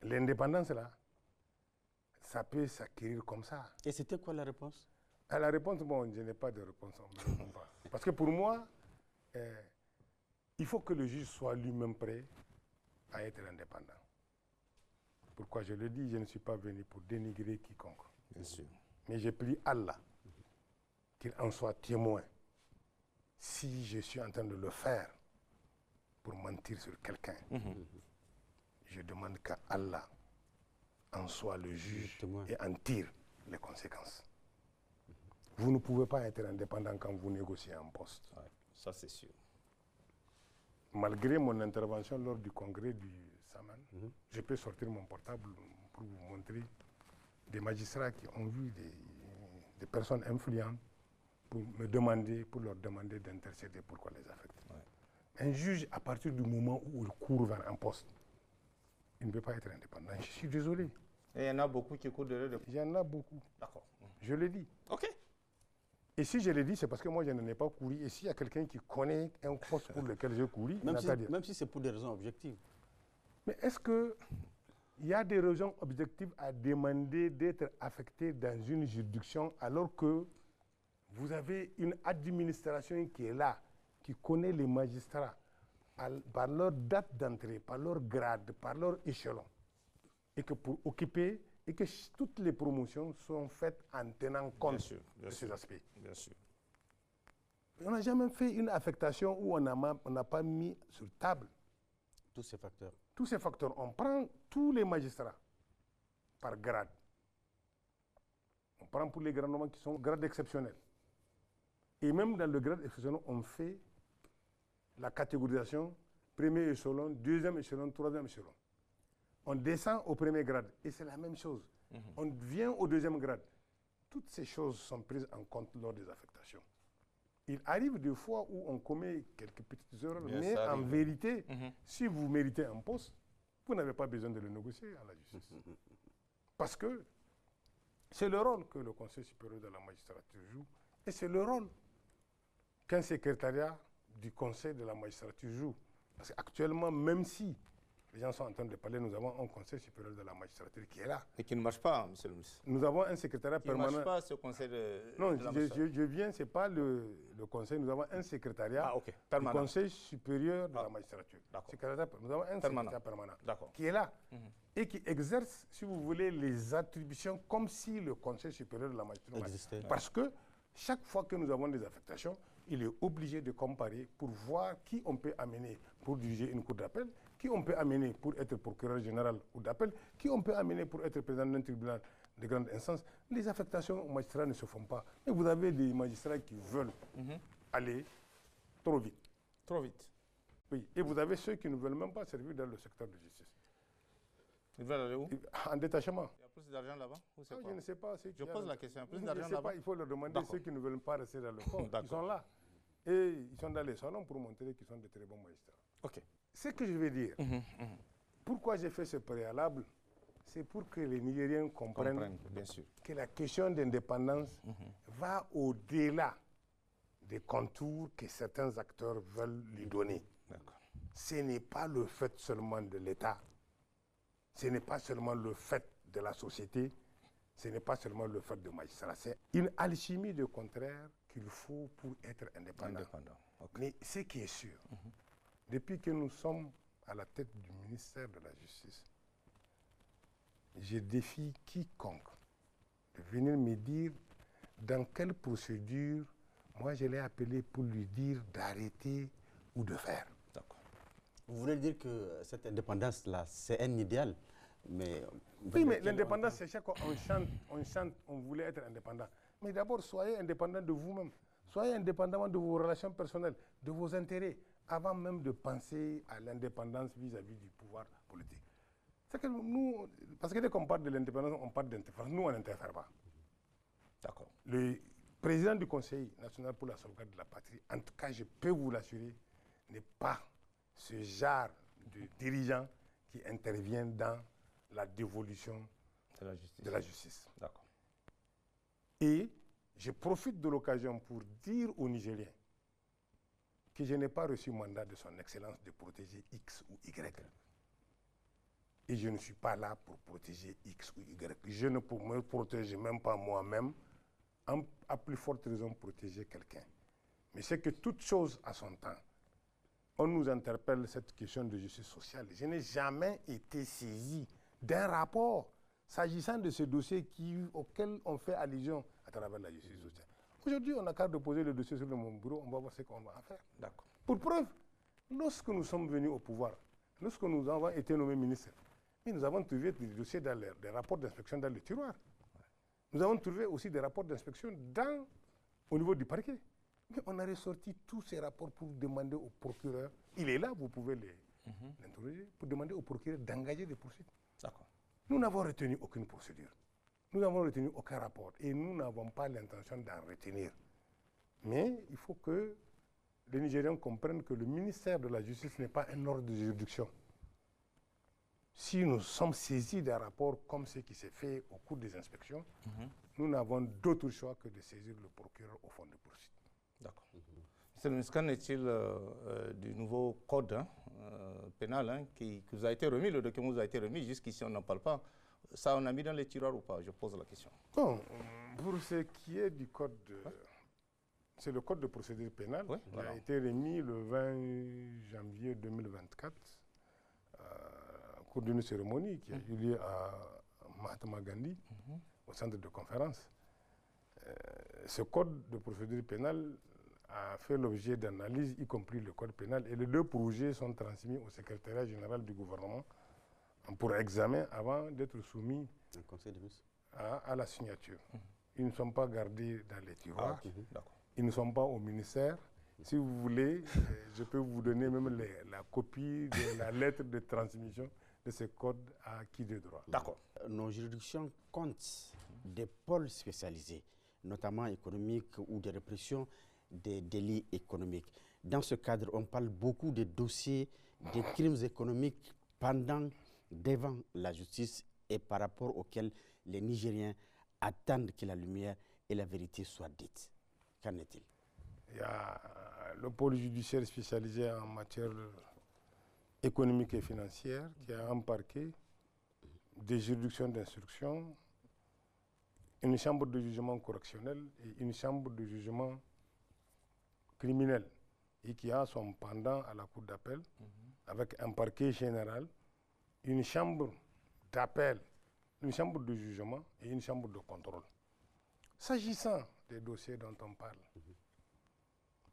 l'indépendance, là, ça peut s'acquérir comme ça. Et c'était quoi la réponse? À la réponse, bon, je n'ai pas de réponse. On me répond pas. Parce que pour moi, il faut que le juge soit lui-même prêt à être indépendant. Pourquoi je le dis, je ne suis pas venu pour dénigrer quiconque. Bien sûr. Mais je prie Allah qu'il en soit témoin si je suis en train de le faire pour mentir sur quelqu'un. Je demande qu'Allah en soit le juge et en tire les conséquences. Vous ne pouvez pas être indépendant quand vous négociez un poste. Ouais, ça c'est sûr. Malgré mon intervention lors du congrès du Saman, je peux sortir mon portable pour vous montrer des magistrats qui ont vu des personnes influentes pour leur demander d'intercéder pour qu'on les affecte. Ouais. Un juge, à partir du moment où il court vers un poste, il ne peut pas être indépendant. Je suis désolé. Et il y en a beaucoup qui courent derrière. Il y en a beaucoup. D'accord. Je le dis. OK. Et si je le dis, c'est parce que moi, je n'en ai pas couru. Et s'il y a quelqu'un qui connaît un poste pour lequel j'ai couru, même si c'est pour des raisons objectives. Mais est-ce qu'il y a des raisons objectives à demander d'être affecté dans une juridiction alors que vous avez une administration qui est là, qui connaît les magistrats par leur date d'entrée, par leur grade, par leur échelon, et que pour occuper, et que toutes les promotions sont faites en tenant compte de ces aspects. Bien sûr. On n'a jamais fait une affectation où on n'a pas mis sur table tous ces facteurs. Tous ces facteurs. On prend tous les magistrats par grade. On prend pour les gradements qui sont grades exceptionnels. Et même dans le grade exceptionnel, on fait la catégorisation premier échelon, deuxième échelon, troisième échelon. On descend au premier grade et c'est la même chose. On vient au deuxième grade. Toutes ces choses sont prises en compte lors des affectations. Il arrive des fois où on commet quelques petites erreurs, mais en vérité, si vous méritez un poste, vous n'avez pas besoin de le négocier à la justice. Parce que c'est le rôle que le Conseil supérieur de la magistrature joue et c'est le rôle qu'un secrétariat du Conseil de la magistrature joue. Parce qu'actuellement, même si les gens sont en train de parler, nous avons un Conseil supérieur de la magistrature qui est là. Et qui ne marche pas, monsieur le ministre. Nous avons un secrétariat permanent. Il ne marche pas, ce Conseil de Non, la magistrature. je viens, ce n'est pas le Conseil, nous avons un secrétariat du Conseil supérieur de la magistrature. Nous avons un secrétariat permanent qui est là et qui exerce, si vous voulez, les attributions comme si le Conseil supérieur de la magistrature existait. Parce que chaque fois que nous avons des affectations, il est obligé de comparer pour voir qui on peut amener pour diriger une cour d'appel, qui on peut amener pour être procureur général ou d'appel, qui on peut amener pour être président d'un tribunal de grande instance. Les affectations aux magistrats ne se font pas. Mais vous avez des magistrats qui veulent aller trop vite. Trop vite. Oui, et vous avez ceux qui ne veulent même pas servir dans le secteur de justice. Ils veulent aller où? En détachement. Il y a plus d'argent là-bas? Je ne sais pas. Je pose la question. Il y a plus d'argent là-bas? Je ne sais pas, il faut leur demander ceux qui ne veulent pas rester dans le corps. Ils sont là. Et ils sont dans les salons pour montrer qu'ils sont de très bons magistrats. OK. Ce que je veux dire, pourquoi j'ai fait ce préalable, c'est pour que les Nigériens comprennent bien sûr, que la question d'indépendance va au-delà des contours que certains acteurs veulent lui donner. Ce n'est pas le fait seulement de l'État, ce n'est pas seulement le fait de la société, ce n'est pas seulement le fait de magistrat. C'est une alchimie de contraire qu'il faut pour être indépendant. Mais ce qui est sûr, depuis que nous sommes à la tête du ministère de la Justice, je défie quiconque de venir me dire dans quelle procédure moi je l'ai appelé pour lui dire d'arrêter ou de faire. Vous voulez dire que cette indépendance-là, c'est un idéal, mais... Oui, mais l'indépendance, c'est chaque fois on chante, on voulait être indépendant. Mais d'abord, soyez indépendant de vous-même. Soyez indépendamment de vos relations personnelles, de vos intérêts, avant même de penser à l'indépendance vis-à-vis du pouvoir politique. C'est que nous, parce que dès qu'on parle de l'indépendance, on parle d'interférence. Nous, on n'interfère pas. D'accord. Le président du Conseil national pour la sauvegarde de la patrie, en tout cas, je peux vous l'assurer, n'est pas ce genre de dirigeant qui intervient dans la dévolution de la justice. D'accord. Et je profite de l'occasion pour dire aux Nigériens que je n'ai pas reçu mandat de son Excellence de protéger X ou Y. Et je ne suis pas là pour protéger X ou Y. Je ne peux me protéger même pas moi-même, à plus forte raison protéger quelqu'un. Mais c'est que toute chose a son temps. On nous interpelle cette question de justice sociale. Je n'ai jamais été saisi d'un rapport s'agissant de ce dossier auquel on fait allusion à travers la justice sociale. Aujourd'hui, on a qu'à déposer le dossier sur mon bureau, on va voir ce qu'on va en faire. D'accord. Pour preuve, lorsque nous sommes venus au pouvoir, lorsque nous avons été nommés ministres, nous avons trouvé des dossiers dans des rapports d'inspection dans le tiroir. Nous avons trouvé aussi des rapports d'inspection au niveau du parquet. Mais on a ressorti tous ces rapports pour demander au procureur, il est là, vous pouvez l'interroger, pour demander au procureur d'engager des poursuites. D'accord. Nous n'avons retenu aucune procédure. Nous n'avons retenu aucun rapport et nous n'avons pas l'intention d'en retenir. Mais il faut que les Nigériens comprennent que le ministère de la Justice n'est pas un ordre de juridiction. Si nous sommes saisis d'un rapport comme ce qui s'est fait au cours des inspections, nous n'avons d'autre choix que de saisir le procureur au fond de poursuite. D'accord. Monsieur le ministre, qu'en est-il du nouveau code pénal qui vous a été remis, le document vous a été remis, jusqu'ici on n'en parle pas. Ça, on a mis dans les tiroirs ou pas? Je pose la question. Bon, pour ce qui est du code, c'est le code de procédure pénale qui a été remis le 20 janvier 2024 au cours d'une cérémonie qui a eu lieu à Mahatma Gandhi, au centre de conférence. Ce code de procédure pénale a fait l'objet d'analyses, y compris le code pénal, et les deux projets sont transmis au secrétariat général du gouvernement pour examen avant d'être soumis à la signature. Ils ne sont pas gardés dans les tiroirs, ils ne sont pas au ministère. Si vous voulez, je peux vous donner même la copie de la lettre de transmission de ce code à qui de droit. D'accord. Nos juridictions comptent des pôles spécialisés, notamment économiques ou de répression des délits économiques. Dans ce cadre, on parle beaucoup des dossiers des crimes économiques devant la justice et par rapport auxquels les Nigériens attendent que la lumière et la vérité soient dites. Qu'en est-il? Il y a le pôle judiciaire spécialisé en matière économique et financière qui a un parquet, des juridictions d'instruction, une chambre de jugement correctionnel et une chambre de jugement criminel et qui a son pendant à la cour d'appel avec un parquet général, une chambre d'appel, une chambre de jugement et une chambre de contrôle. S'agissant des dossiers dont on parle,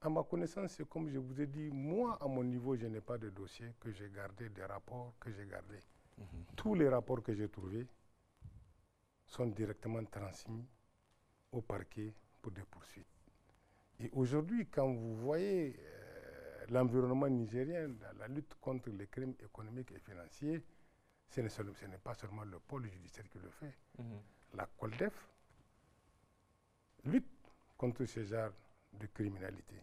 à ma connaissance, c'est comme je vous ai dit, moi, à mon niveau, je n'ai pas de dossier que j'ai gardé, des rapports que j'ai gardés. Tous les rapports que j'ai trouvés sont directement transmis au parquet pour des poursuites. Et aujourd'hui, quand vous voyez l'environnement nigérien dans la lutte contre les crimes économiques et financiers, ce n'est pas seulement le pôle judiciaire qui le fait. La COLDEF lutte contre ce genre de criminalité.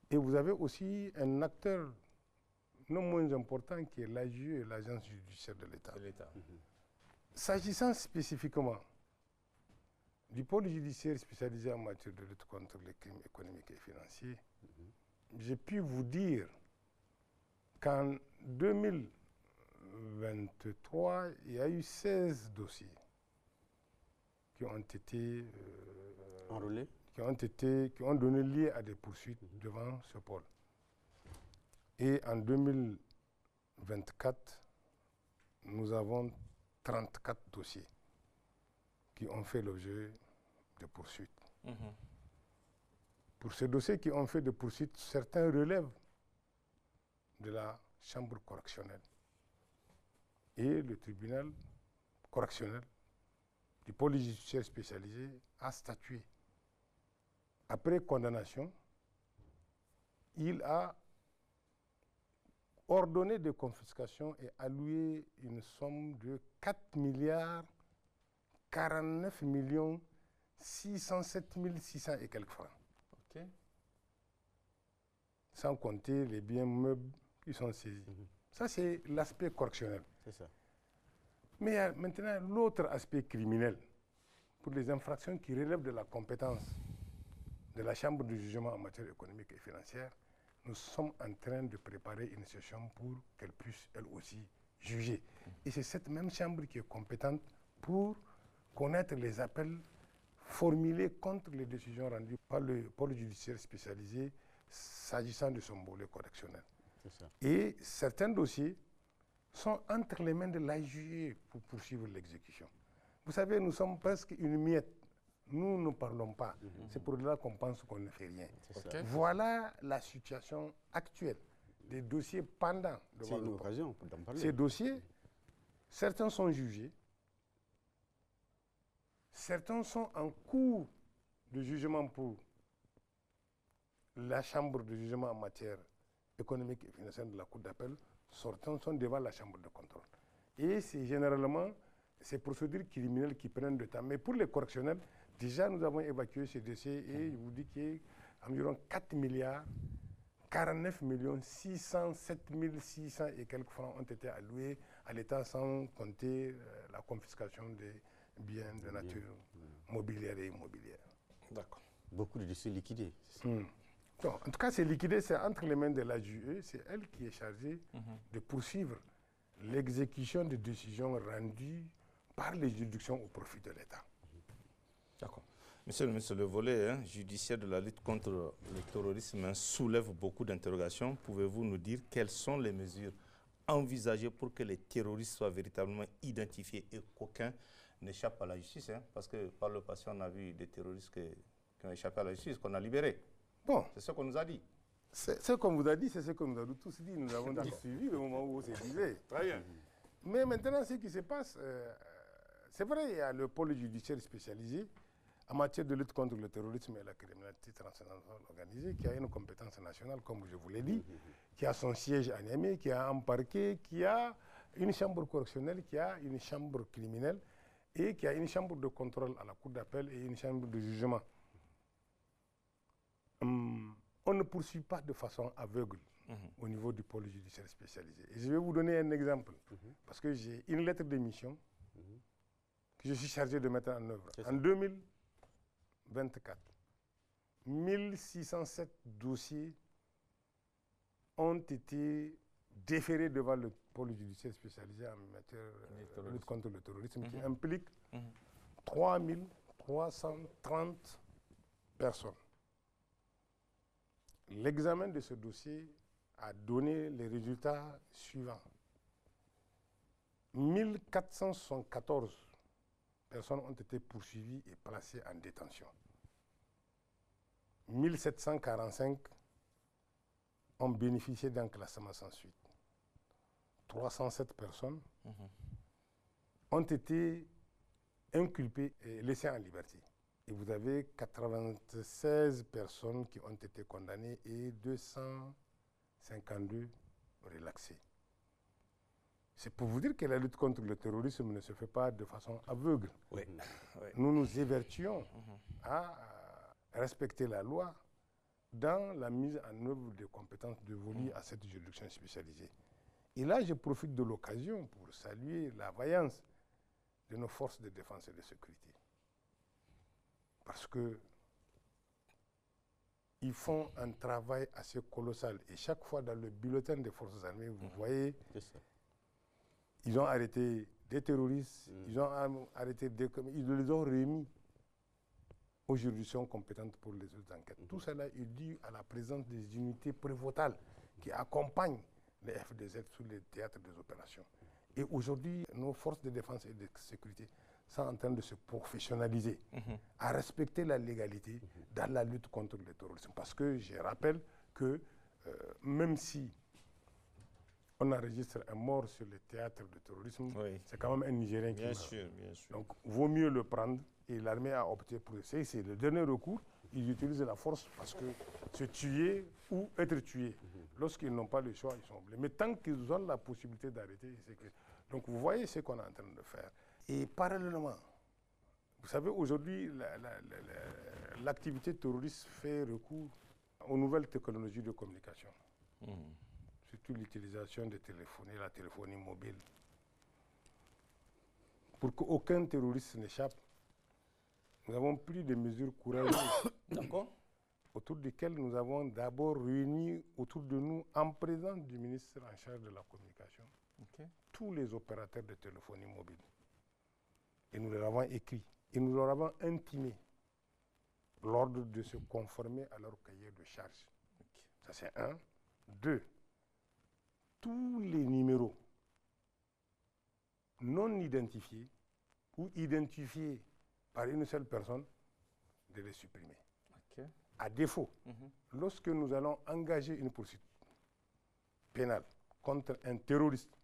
Et vous avez aussi un acteur non moins important qui est l'AJE, l'Agence judiciaire de l'État. S'agissant spécifiquement du pôle judiciaire spécialisé en matière de lutte contre les crimes économiques et financiers, j'ai pu vous dire qu'en 2023, il y a eu 16 dossiers qui ont été enrôlés, qui ont donné lieu à des poursuites devant ce pôle. Et en 2024, nous avons 34 dossiers qui ont fait l'objet de poursuites. Pour ces dossiers qui ont fait des poursuites, certains relèvent de la chambre correctionnelle. Et le tribunal correctionnel du pôle judiciaire spécialisé a statué. Après condamnation, il a ordonné de confiscation et alloué une somme de 4 milliards 49 millions 607 600 et quelques francs. Okay. Sans compter les biens meubles qui sont saisis. Ça, c'est l'aspect correctionnel. C'est ça. Mais il y a maintenant l'autre aspect criminel, pour les infractions qui relèvent de la compétence de la Chambre de jugement en matière économique et financière. Nous sommes en train de préparer une session pour qu'elle puisse, elle aussi, juger. Et c'est cette même Chambre qui est compétente pour connaître les appels formulées contre les décisions rendues par le pôle judiciaire spécialisé s'agissant de son volet correctionnel. Et certains dossiers sont entre les mains de l'AIJE pour poursuivre l'exécution. Vous savez, nous sommes presque une miette. Nous ne parlons pas. C'est pour cela qu'on pense qu'on ne fait rien. Voilà la situation actuelle des dossiers pendants devant le occasion d'en parler. Ces dossiers, certains sont jugés, certains sont en cours de jugement pour la chambre de jugement en matière économique et financière de la Cour d'appel, certains sont devant la chambre de contrôle. Et c'est généralement ces procédures criminelles qui prennent du temps. Mais pour les correctionnels, déjà nous avons évacué ces dossiers et je vous dis qu'il y a environ 4 milliards, 49 millions 607 600 et quelques francs ont été alloués à l'État sans compter la confiscation des biens de nature mobilière et immobilière. D'accord. Beaucoup de dossiers liquidés. Donc, en tout cas, c'est liquidé, c'est entre les mains de la JE, c'est elle qui est chargée de poursuivre l'exécution des décisions rendues par les juridictions au profit de l'État. D'accord. Monsieur le ministre, le volet judiciaire de la lutte contre le terrorisme soulève beaucoup d'interrogations. Pouvez-vous nous dire quelles sont les mesures envisagées pour que les terroristes soient véritablement identifiés et qu'aucun n'échappe à la justice, parce que par le passé, on a vu des terroristes qui ont échappé à la justice, qu'on a libérés. Bon. C'est ce qu'on nous a dit. Ce qu'on vous a dit, c'est ce que nous avons tous dit. Nous avons tous suivi le moment où c'est disait. Très bien. Mais maintenant, ce qui se passe, c'est vrai, il y a le pôle judiciaire spécialisé en matière de lutte contre le terrorisme et la criminalité transnationale organisée, qui a une compétence nationale, comme je vous l'ai dit, qui a son siège à Niamey, qui a un parquet, qui a une chambre correctionnelle, qui a une chambre criminelle et qui a une chambre de contrôle à la Cour d'appel et une chambre de jugement. On ne poursuit pas de façon aveugle au niveau du pôle judiciaire spécialisé. Et je vais vous donner un exemple, parce que j'ai une lettre de mission que je suis chargé de mettre en œuvre. En 2024, 1607 dossiers ont été déférés devant le pôle judiciaire spécialisé en matière de lutte contre le terrorisme, qui implique 3330 personnes. L'examen de ce dossier a donné les résultats suivants. 1474 personnes ont été poursuivies et placées en détention. 1745 ont bénéficié d'un classement sans suite. 307 personnes ont été inculpées et laissées en liberté. Et vous avez 96 personnes qui ont été condamnées et 252 relaxées. C'est pour vous dire que la lutte contre le terrorisme ne se fait pas de façon aveugle. Nous nous évertuons à respecter la loi dans la mise en œuvre des compétences dévolues à cette juridiction spécialisée. Et là, je profite de l'occasion pour saluer la vaillance de nos forces de défense et de sécurité. Parce qu'ils font un travail assez colossal. Et chaque fois dans le bulletin des forces armées, vous voyez, ils ont arrêté des terroristes, ils ont arrêté ils les ont remis aux juridictions compétentes pour les autres enquêtes. Tout cela est dû à la présence des unités prévôtales qui accompagnent les FDZ sur les théâtres des opérations. Et aujourd'hui, nos forces de défense et de sécurité sont en train de se professionnaliser, à respecter la légalité dans la lutte contre le terrorisme. Parce que je rappelle que même si on enregistre un mort sur le théâtre de terrorisme, c'est quand même un Nigérien qui meurt. Bien sûr. Donc, vaut mieux le prendre et l'armée a opté pour essayer. C'est le dernier recours. Ils utilisent la force parce que se tuer ou être tué, lorsqu'ils n'ont pas le choix, ils sont obligés. Mais tant qu'ils ont la possibilité d'arrêter, c'est que... Donc, vous voyez ce qu'on est en train de faire. Et parallèlement, vous savez, aujourd'hui, l'activité terroriste fait recours aux nouvelles technologies de communication. Surtout l'utilisation des téléphones, la téléphonie mobile. Pour qu'aucun terroriste n'échappe, nous avons pris des mesures courageuses autour desquelles nous avons d'abord réuni autour de nous, en présence du ministre en charge de la communication, tous les opérateurs de téléphonie mobile. Et nous leur avons écrit, et nous leur avons intimé l'ordre de se conformer à leur cahier de charges. Ça, c'est un. Deux, tous les numéros non identifiés ou identifiés par une seule personne, de les supprimer. Ok. À défaut, lorsque nous allons engager une poursuite pénale contre un terroriste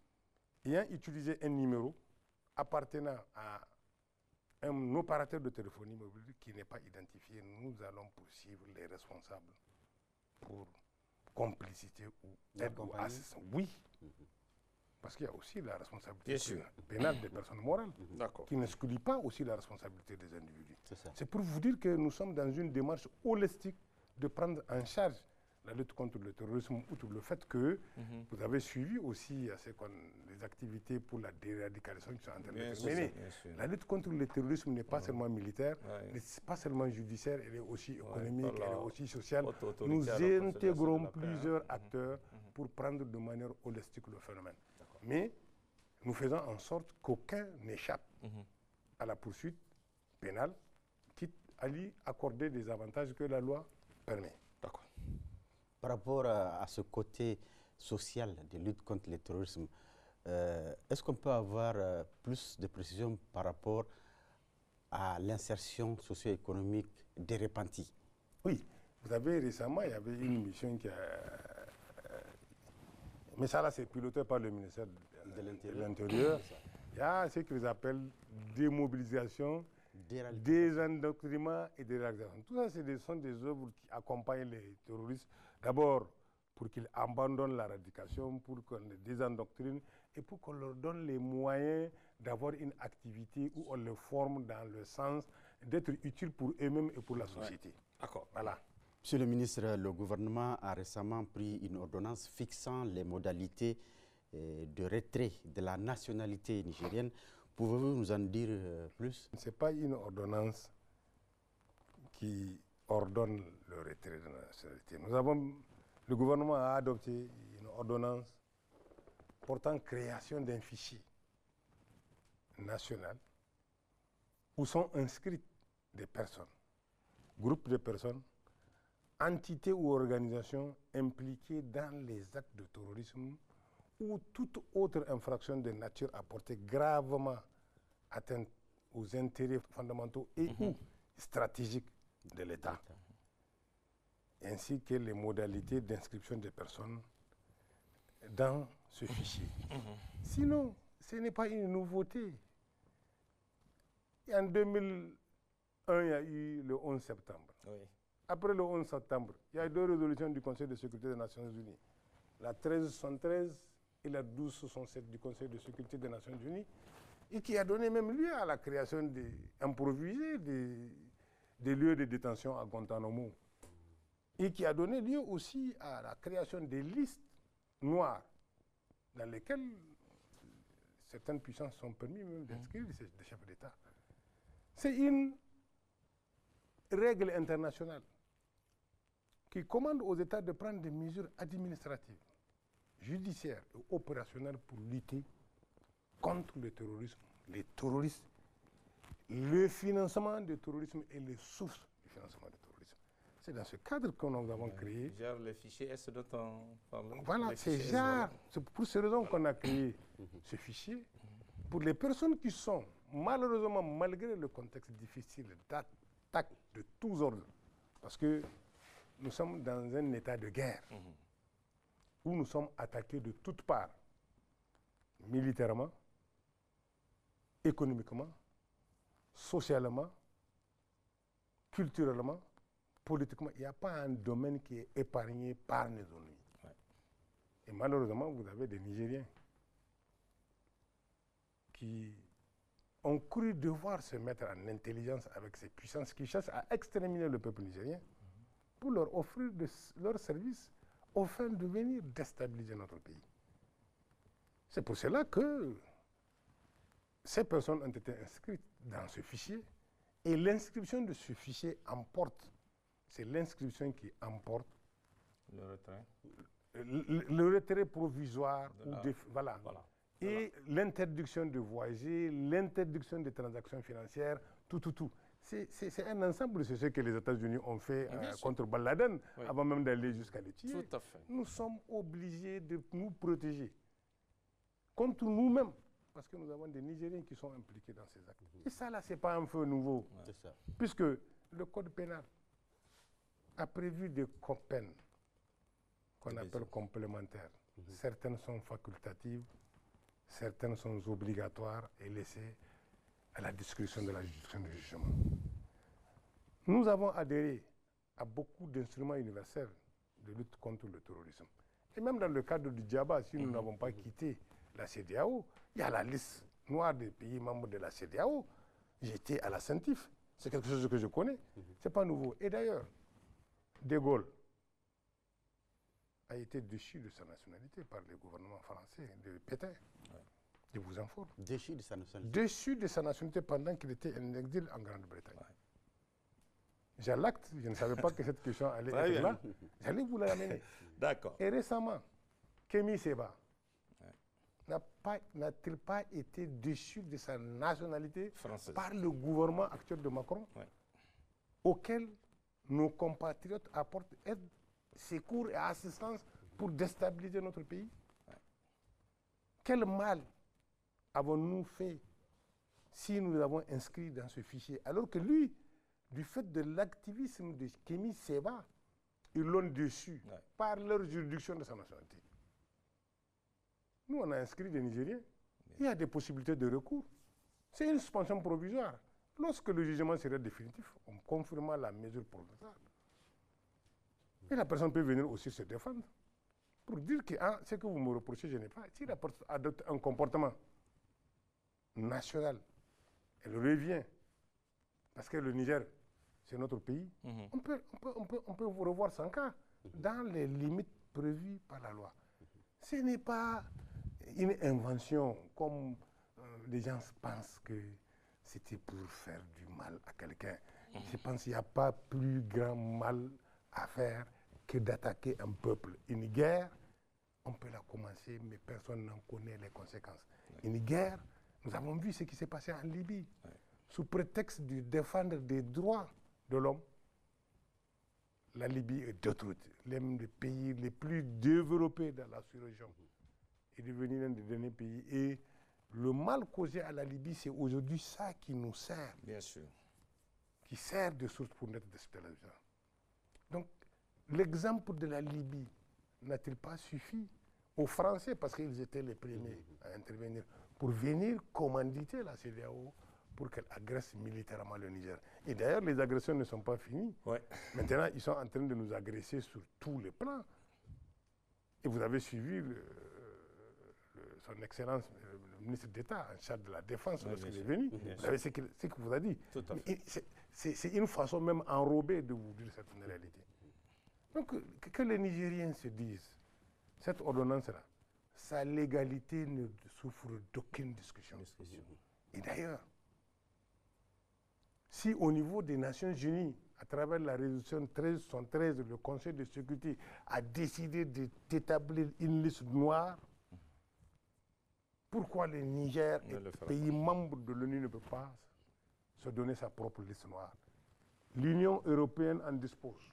ayant utilisé un numéro appartenant à un opérateur de téléphonie mobile qui n'est pas identifié, nous allons poursuivre les responsables pour complicité ou aide ou assistance. Oui, parce qu'il y a aussi la responsabilité pénale des personnes morales, qui n'exclut pas aussi la responsabilité des individus. C'est pour vous dire que nous sommes dans une démarche holistique de prendre en charge la lutte contre le terrorisme, outre le fait que vous avez suivi aussi les activités pour la déradicalisation qui sont en train d'être menées. La lutte contre le terrorisme n'est pas seulement militaire, n'est pas seulement judiciaire, elle est aussi économique, elle est aussi sociale. Nous intégrons plusieurs acteurs pour prendre de manière holistique le phénomène. Mais nous faisons en sorte qu'aucun n'échappe à la poursuite pénale, quitte à lui accorder des avantages que la loi permet. D'accord. Par rapport à ce côté social de lutte contre le terrorisme, est-ce qu'on peut avoir plus de précisions par rapport à l'insertion socio-économique des repentis? Oui, vous savez, récemment, il y avait une mission qui a... mais ça, là, c'est piloté par le ministère de l'Intérieur. Il y a ce qu'ils appellent démobilisation, désendoctrinement et déradicalisation. Tout ça, sont des œuvres qui accompagnent les terroristes. D'abord, pour qu'ils abandonnent la radication, pour qu'on les désendoctrine et pour qu'on leur donne les moyens d'avoir une activité où on les forme dans le sens d'être utiles pour eux-mêmes et pour la société. D'accord. Voilà. Monsieur le ministre, le gouvernement a récemment pris une ordonnance fixant les modalités de retrait de la nationalité nigérienne. Pouvez-vous nous en dire plus? Ce n'est pas une ordonnance qui ordonne le retrait de la nationalité. Le gouvernement a adopté une ordonnance portant création d'un fichier national où sont inscrites des personnes, groupes de personnes, entités ou organisations impliquées dans les actes de terrorisme ou toute autre infraction de nature à porter gravement atteinte aux intérêts fondamentaux et ou stratégiques de l'État, ainsi que les modalités d'inscription des personnes dans ce fichier. Sinon, ce n'est pas une nouveauté. En 2001, il y a eu le 11 septembre. Oui. Après le 11 septembre, il y a eu deux résolutions du Conseil de sécurité des Nations Unies, la 1373 et la 1267 du Conseil de sécurité des Nations Unies, et qui a donné même lieu à la création improvisée des lieux de détention à Guantanamo, et qui a donné lieu aussi à la création des listes noires dans lesquelles certaines puissances sont permis même d'inscrire des chefs d'État. C'est une règle internationale qui commande aux États de prendre des mesures administratives, judiciaires et opérationnelles pour lutter contre le terrorisme, les terroristes, le financement du terrorisme et les sources du financement du terrorisme. C'est dans ce cadre que nous avons créé. Genre les fichiers S dont on parle. Voilà, c'est pour ces raisons qu'on a créé ce fichier. Pour les personnes qui sont, malheureusement, malgré le contexte difficile, d'attaque de tous ordres, parce que nous sommes dans un état de guerre, où nous sommes attaqués de toutes parts, militairement, économiquement, socialement, culturellement, politiquement. Il n'y a pas un domaine qui est épargné par nos ennemis. Ouais. Et malheureusement, vous avez des Nigériens qui ont cru devoir se mettre en intelligence avec ces puissances qui cherchent à exterminer le peuple nigérien pour leur offrir leurs services au fin de venir déstabiliser notre pays. C'est pour cela que ces personnes ont été inscrites dans ce fichier et l'inscription de ce fichier emporte, c'est l'inscription qui emporte le retrait provisoire voilà. Et l'interdiction de voyager, l'interdiction des transactions financières, tout. c'est un ensemble, c'est ce que les États-Unis ont fait contre Ben Laden, avant même d'aller jusqu'à le tuer. Tout à fait. Nous sommes obligés de nous protéger contre nous-mêmes, parce que nous avons des Nigériens qui sont impliqués dans ces actes. Et ça, là, ce n'est pas un feu nouveau, puisque le code pénal a prévu des peines qu'on appelle complémentaires. Certaines sont facultatives, certaines sont obligatoires et laissées à la discrétion de la juridiction du jugement. Nous avons adhéré à beaucoup d'instruments universels de lutte contre le terrorisme. Et même dans le cadre du Djaba, si nous n'avons pas quitté la CEDEAO, il y a la liste noire des pays membres de la CEDEAO. J'étais à la CENTIF. C'est quelque chose que je connais. Ce n'est pas nouveau. Et d'ailleurs, De Gaulle a été déchu de sa nationalité par le gouvernement français de Pétain. Je vous informe. Déchu de sa nationalité. Déchu de sa nationalité pendant qu'il était en exil en Grande-Bretagne. J'ai l'acte, je ne savais pas que cette question allait être là. J'allais vous l'amener. D'accord. Et récemment, Kémy Séba n'a-t-il pas été déchu de sa nationalité Française par le gouvernement actuel de Macron, auquel nos compatriotes apportent aide, secours et assistance pour déstabiliser notre pays? Quel mal avons-nous fait si nous l'avons inscrit dans ce fichier, alors que lui, du fait de l'activisme de Kémy Séba, ils l'ont déchu par leur juridiction de sa nationalité. Nous, on a inscrit des Nigériens. Il y a des possibilités de recours. C'est une suspension provisoire. Lorsque le jugement serait définitif, on confirmera la mesure provisoire. Et la personne peut venir aussi se défendre pour dire que ce que vous me reprochez, je n'ai pas. Si la personne adopte un comportement national, elle revient, parce que le Niger, c'est notre pays, on peut revoir son cas dans les limites prévues par la loi. Ce n'est pas une invention comme les gens pensent que c'était pour faire du mal à quelqu'un. Je pense qu'il n'y a pas plus grand mal à faire que d'attaquer un peuple. Une guerre, on peut la commencer, mais personne n'en connaît les conséquences. Une guerre, nous avons vu ce qui s'est passé en Libye. Sous prétexte de défendre des droits de l'homme, la Libye est détruite. L'un des pays les plus développés dans la sous-région est devenu l'un des derniers pays. Et le mal causé à la Libye, c'est aujourd'hui ça qui nous sert. Bien sûr. Qui sert de source pour notre déstabilisation. Donc, l'exemple de la Libye n'a-t-il pas suffi aux Français, parce qu'ils étaient les premiers à intervenir, pour venir commanditer la CEDEAO pour qu'elle agresse militairement le Niger. Et d'ailleurs, les agressions ne sont pas finies. Maintenant, ils sont en train de nous agresser sur tous les plans. Et vous avez suivi son Excellence, le ministre d'État en charge de la Défense, lorsqu'il est venu. Vous savez ce qu'il vous a dit. C'est une façon même enrobée de vous dire cette réalité. Donc, que les Nigériens se disent, cette ordonnance-là, sa légalité ne souffre d'aucune discussion. Et d'ailleurs, si au niveau des Nations Unies, à travers la résolution 1373, le Conseil de sécurité a décidé d'établir une liste noire, pourquoi le Niger, pays membre de l'ONU, ne peut pas se donner sa propre liste noire? L'Union européenne en dispose.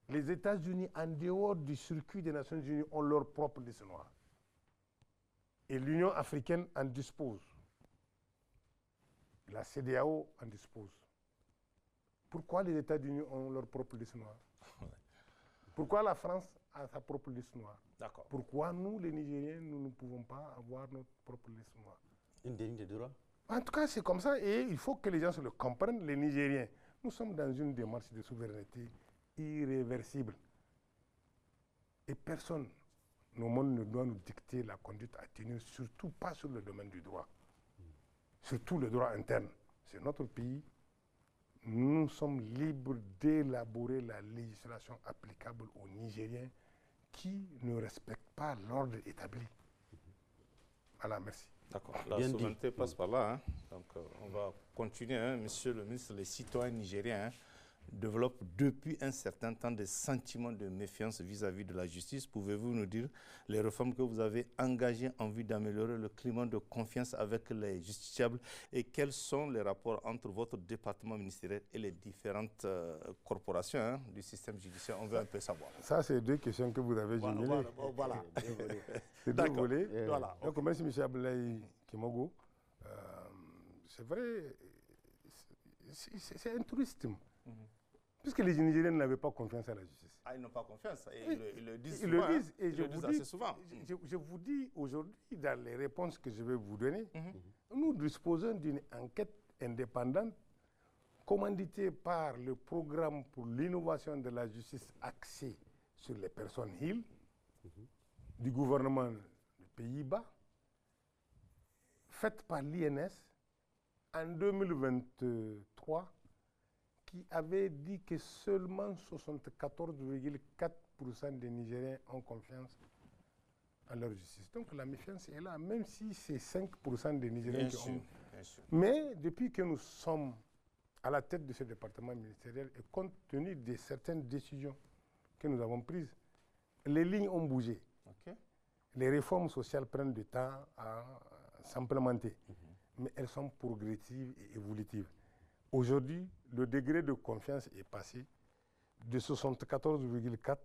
Les États-Unis, en dehors du circuit des Nations Unies, ont leur propre liste noire. Et l'Union africaine en dispose. La CEDEAO en dispose. Pourquoi les États-Unis ont leur propre liste noire? Pourquoi la France a sa propre liste noire? Pourquoi nous, les Nigériens, nous ne pouvons pas avoir notre propre liste noire? Une déni de droit. En tout cas, c'est comme ça et il faut que les gens se le comprennent, les Nigériens. Nous sommes dans une démarche de souveraineté irréversible. Et personne au monde ne doit nous dicter la conduite à tenir, surtout pas sur le domaine du droit. Surtout le droit interne. C'est notre pays. Nous sommes libres d'élaborer la législation applicable aux Nigériens qui ne respectent pas l'ordre établi. Voilà, merci. D'accord. La souveraineté passe par là. Donc, on va continuer, monsieur le ministre, les citoyens nigériens. développent depuis un certain temps des sentiments de méfiance vis-à-vis de la justice. Pouvez-vous nous dire les réformes que vous avez engagées en vue d'améliorer le climat de confiance avec les justiciables et quels sont les rapports entre votre département ministériel et les différentes corporations du système judiciaire? On veut un peu savoir. Ça, c'est deux questions que vous avez jumelées. Voilà. C'est deux volets. Voilà. Donc, merci M. Abdoulaye Kemogo. C'est vrai, c'est un tourisme. Puisque les Nigériens n'avaient pas confiance à la justice. Ah, ils n'ont pas confiance. Et ils le disent Ils souvent. le disent. Et Ils le disent assez souvent. Je vous dis aujourd'hui, dans les réponses que je vais vous donner, nous disposons d'une enquête indépendante commanditée par le programme pour l'innovation de la justice axé sur les personnes HIL du gouvernement des Pays-Bas, faite par l'INS en 2023, qui avait dit que seulement 74,4% des Nigériens ont confiance en leur justice. Donc la méfiance est là, même si c'est 5% des Nigériens Bien qui sûr, ont. bien sûr. Mais depuis que nous sommes à la tête de ce département ministériel et compte tenu de certaines décisions que nous avons prises, les lignes ont bougé. OK. Les réformes sociales prennent du temps à s'implémenter, mais elles sont progressives et évolutives. Aujourd'hui, le degré de confiance est passé de 74,4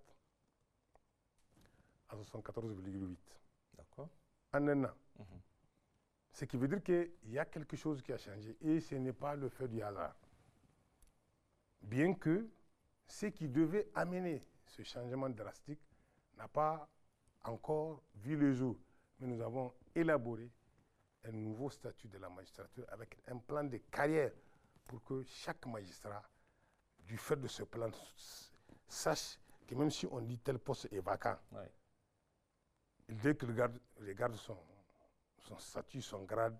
à 74,8. D'accord. En un an. Ce qui veut dire qu'il y a quelque chose qui a changé et ce n'est pas le fait du hasard. Bien que ce qui devait amener ce changement drastique n'a pas encore vu le jour. Mais nous avons élaboré un nouveau statut de la magistrature avec un plan de carrière pour que chaque magistrat, du fait de ce plan, sache que même si on dit tel poste est vacant, dès qu'il regarde son statut, son grade,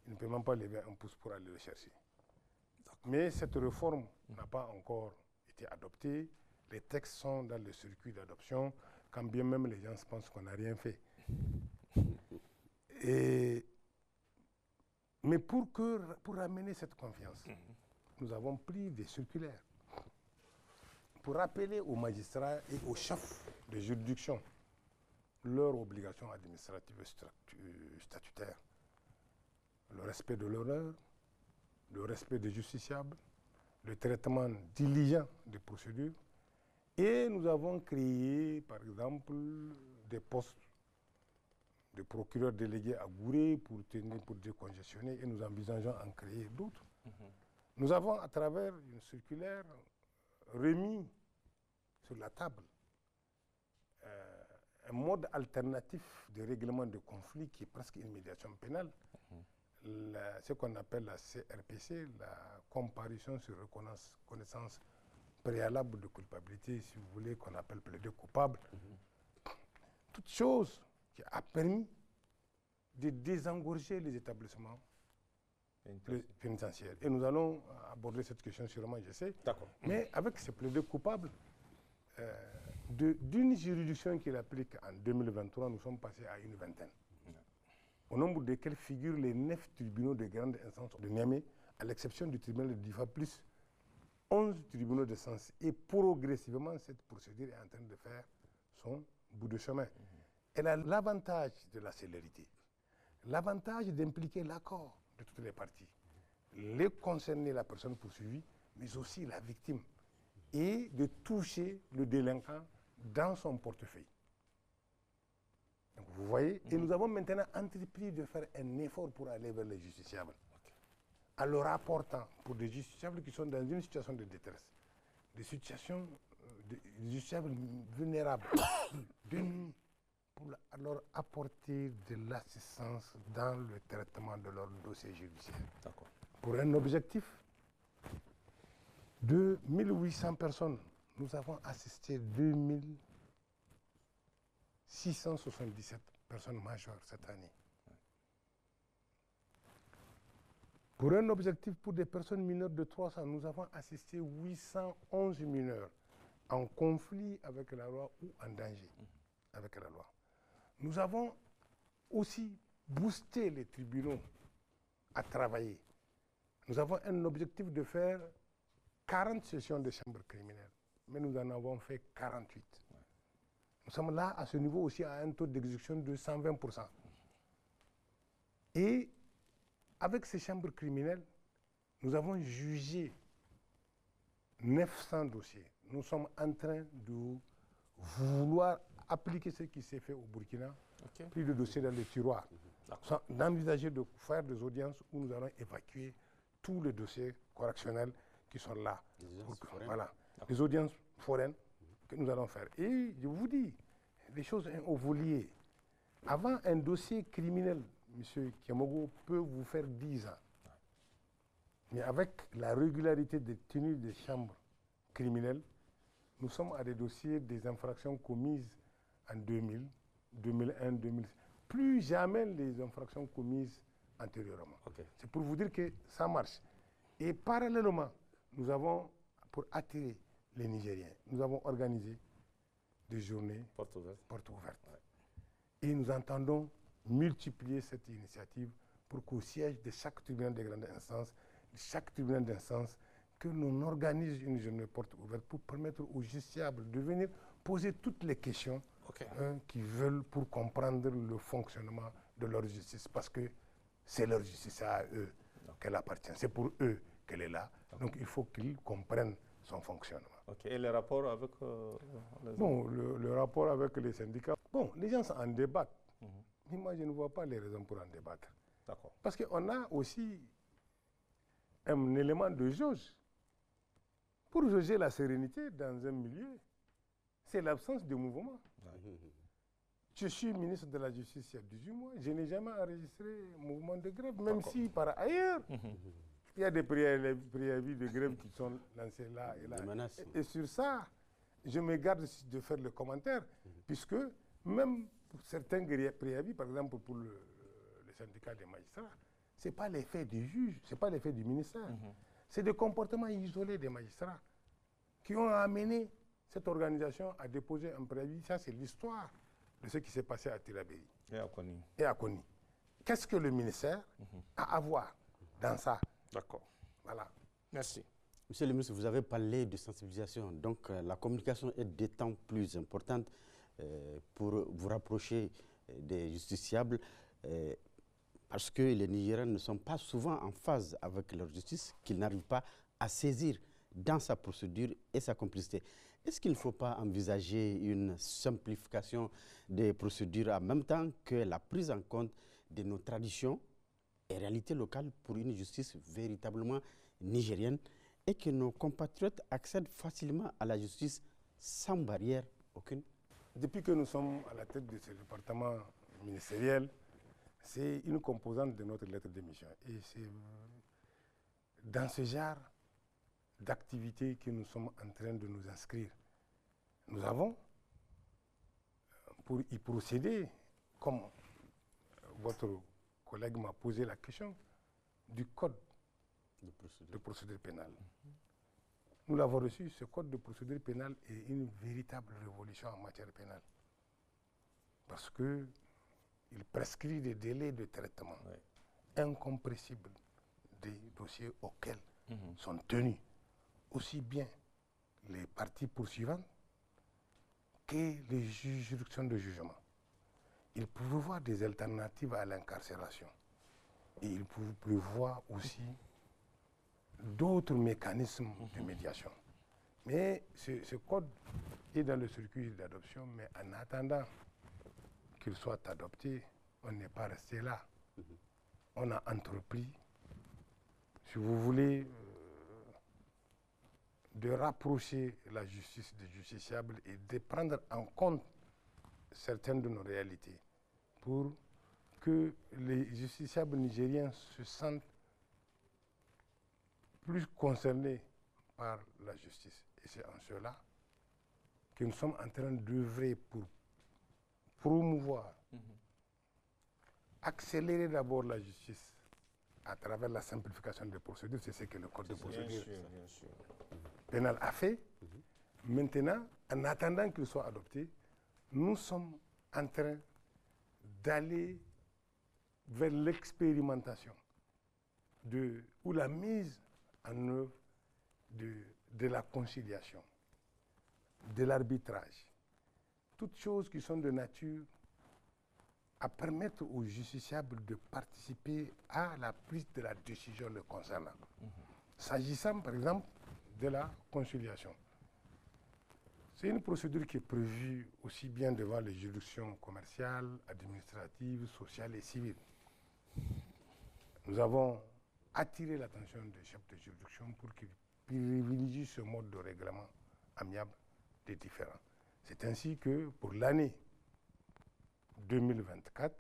il ne peut même pas lever un pouce pour aller le chercher. Mais cette réforme n'a pas encore été adoptée. Les textes sont dans le circuit d'adoption, quand bien même les gens pensent qu'on n'a rien fait. Mais pour amener cette confiance, nous avons pris des circulaires pour rappeler aux magistrats et aux chefs de juridiction leurs obligations administratives et statutaires, le respect de l'honneur, le respect des justiciables, le traitement diligent des procédures. Et nous avons créé, par exemple, des postes de procureur délégué à Gouré pour décongestionner et nous envisageons en créer d'autres. Nous avons, à travers une circulaire, remis sur la table un mode alternatif de règlement de conflit qui est presque une médiation pénale, ce qu'on appelle la CRPC, la comparution sur reconnaissance préalable de culpabilité, si vous voulez, qu'on appelle plaider coupable. Toute chose qui a permis de désengorger les établissements pénitentiaires. Et nous allons aborder cette question sûrement, je sais. Mais avec ces plaidés coupables, d'une juridiction qui l'applique en 2023, nous sommes passés à une vingtaine. Au nombre desquels figurent les 9 tribunaux de grande instance de Niamey, à l'exception du tribunal de Difa, plus 11 tribunaux de sens. Et progressivement, cette procédure est en train de faire son bout de chemin. Elle a l'avantage de la célérité, l'avantage d'impliquer l'accord de toutes les parties, les concernés, la personne poursuivie, mais aussi la victime, et de toucher le délinquant dans son portefeuille. Donc vous voyez, et nous avons maintenant entrepris de faire un effort pour aller vers les justiciables, en leur apportant, pour des justiciables qui sont dans une situation de détresse, des situations de justiciables vulnérables, pour leur apporter de l'assistance dans le traitement de leur dossier judiciaire. Pour un objectif de 1800 personnes, nous avons assisté 2677 personnes majeures cette année. Pour un objectif pour des personnes mineures de 300, nous avons assisté 811 mineurs en conflit avec la loi ou en danger avec la loi. Nous avons aussi boosté les tribunaux à travailler. Nous avons un objectif de faire 40 sessions de chambre criminelle, mais nous en avons fait 48. Nous sommes là, à ce niveau aussi, à un taux d'exécution de 120%. Et avec ces chambres criminelles, nous avons jugé 900 dossiers. Nous sommes en train de vouloir appliquer ce qui s'est fait au Burkina, plus de dossiers dans les tiroirs. D'envisager de faire des audiences où nous allons évacuer tous les dossiers correctionnels qui sont là. Voilà, des audiences foraines que nous allons faire. Et je vous dis, les choses ont liées. Avant, un dossier criminel, M. Kemogo, peut vous faire 10 ans. Mais avec la régularité des tenues des chambres criminelles, nous sommes à des dossiers des infractions commises en 2000, 2001, 2006. Plus jamais les infractions commises antérieurement. C'est pour vous dire que ça marche. Et parallèlement, nous avons, pour attirer les Nigériens, nous avons organisé des journées portes ouvertes. Et nous entendons multiplier cette initiative pour qu'au siège de chaque tribunal de grande instance, que l'on organise une journée porte ouverte pour permettre aux justiciables de venir poser toutes les questions qu'ils veulent pour comprendre le fonctionnement de leur justice. Parce que c'est leur justice, c'est à eux qu'elle appartient. C'est pour eux qu'elle est là. Donc il faut qu'ils comprennent son fonctionnement. Et les rapports avec Bon, le rapport avec les syndicats, bon, les gens en débattent. Mais moi, je ne vois pas les raisons pour en débattre. Parce qu'on a aussi un élément de jauge. Pour jauger la sérénité dans un milieu, c'est l'absence de mouvement. Je suis ministre de la Justice il y a 18 mois, je n'ai jamais enregistré un mouvement de grève, même si par ailleurs, il y a des préavis de grève qui sont lancés là et là. Et sur ça, je me garde de faire le commentaire, puisque même pour certains préavis, par exemple pour le syndicat des magistrats, ce n'est pas l'effet du juge, ce n'est pas l'effet du ministère. C'est des comportements isolés des magistrats qui ont amené cette organisation à déposer un préavis. Ça, c'est l'histoire de ce qui s'est passé à Tillabéri et à Koni. Qu'est-ce que le ministère a à voir dans ça? Voilà. Merci. Monsieur le ministre, vous avez parlé de sensibilisation. Donc, la communication est d'autant plus importante pour vous rapprocher des justiciables parce que les Nigériens ne sont pas souvent en phase avec leur justice, qu'ils n'arrivent pas à saisir dans sa procédure et sa complicité. Est-ce qu'il ne faut pas envisager une simplification des procédures en même temps que la prise en compte de nos traditions et réalités locales pour une justice véritablement nigérienne et que nos compatriotes accèdent facilement à la justice sans barrière aucune? Depuis que nous sommes à la tête de ce département ministériel, c'est une composante de notre lettre de mission. Et c'est dans ce genre d'activités que nous sommes en train de nous inscrire. Nous avons, pour y procéder, comme votre collègue m'a posé la question, du code de procédure pénale. Nous l'avons reçu, ce code de procédure pénale est une véritable révolution en matière pénale. Parce qu'il prescrit des délais de traitement incompressibles des dossiers auxquels sont tenus aussi bien les parties poursuivantes que les juridictions de jugement. Il prévoit des alternatives à l'incarcération. Et il prévoit aussi d'autres mécanismes de médiation. Mais ce code est dans le circuit d'adoption, mais en attendant qu'il soit adopté, on n'est pas resté là. On a entrepris, si vous voulez, de rapprocher la justice des justiciables et de prendre en compte certaines de nos réalités pour que les justiciables nigériens se sentent plus concernés par la justice. Et c'est en cela que nous sommes en train d'œuvrer pour promouvoir, accélérer d'abord la justice à travers la simplification des procédures. C'est ce que le Code de procédure pénale a fait. Maintenant, en attendant qu'il soit adopté, nous sommes en train d'aller vers l'expérimentation ou la mise en œuvre de de la conciliation, de l'arbitrage, toutes choses qui sont de nature à permettre aux justiciables de participer à la prise de la décision le concernant. S'agissant, par exemple, de la conciliation, c'est une procédure qui est prévue aussi bien devant les juridictions commerciales, administratives, sociales et civiles. Nous avons attiré l'attention des chefs de juridiction pour qu'ils privilégient ce mode de règlement amiable des différends. C'est ainsi que pour l'année 2024,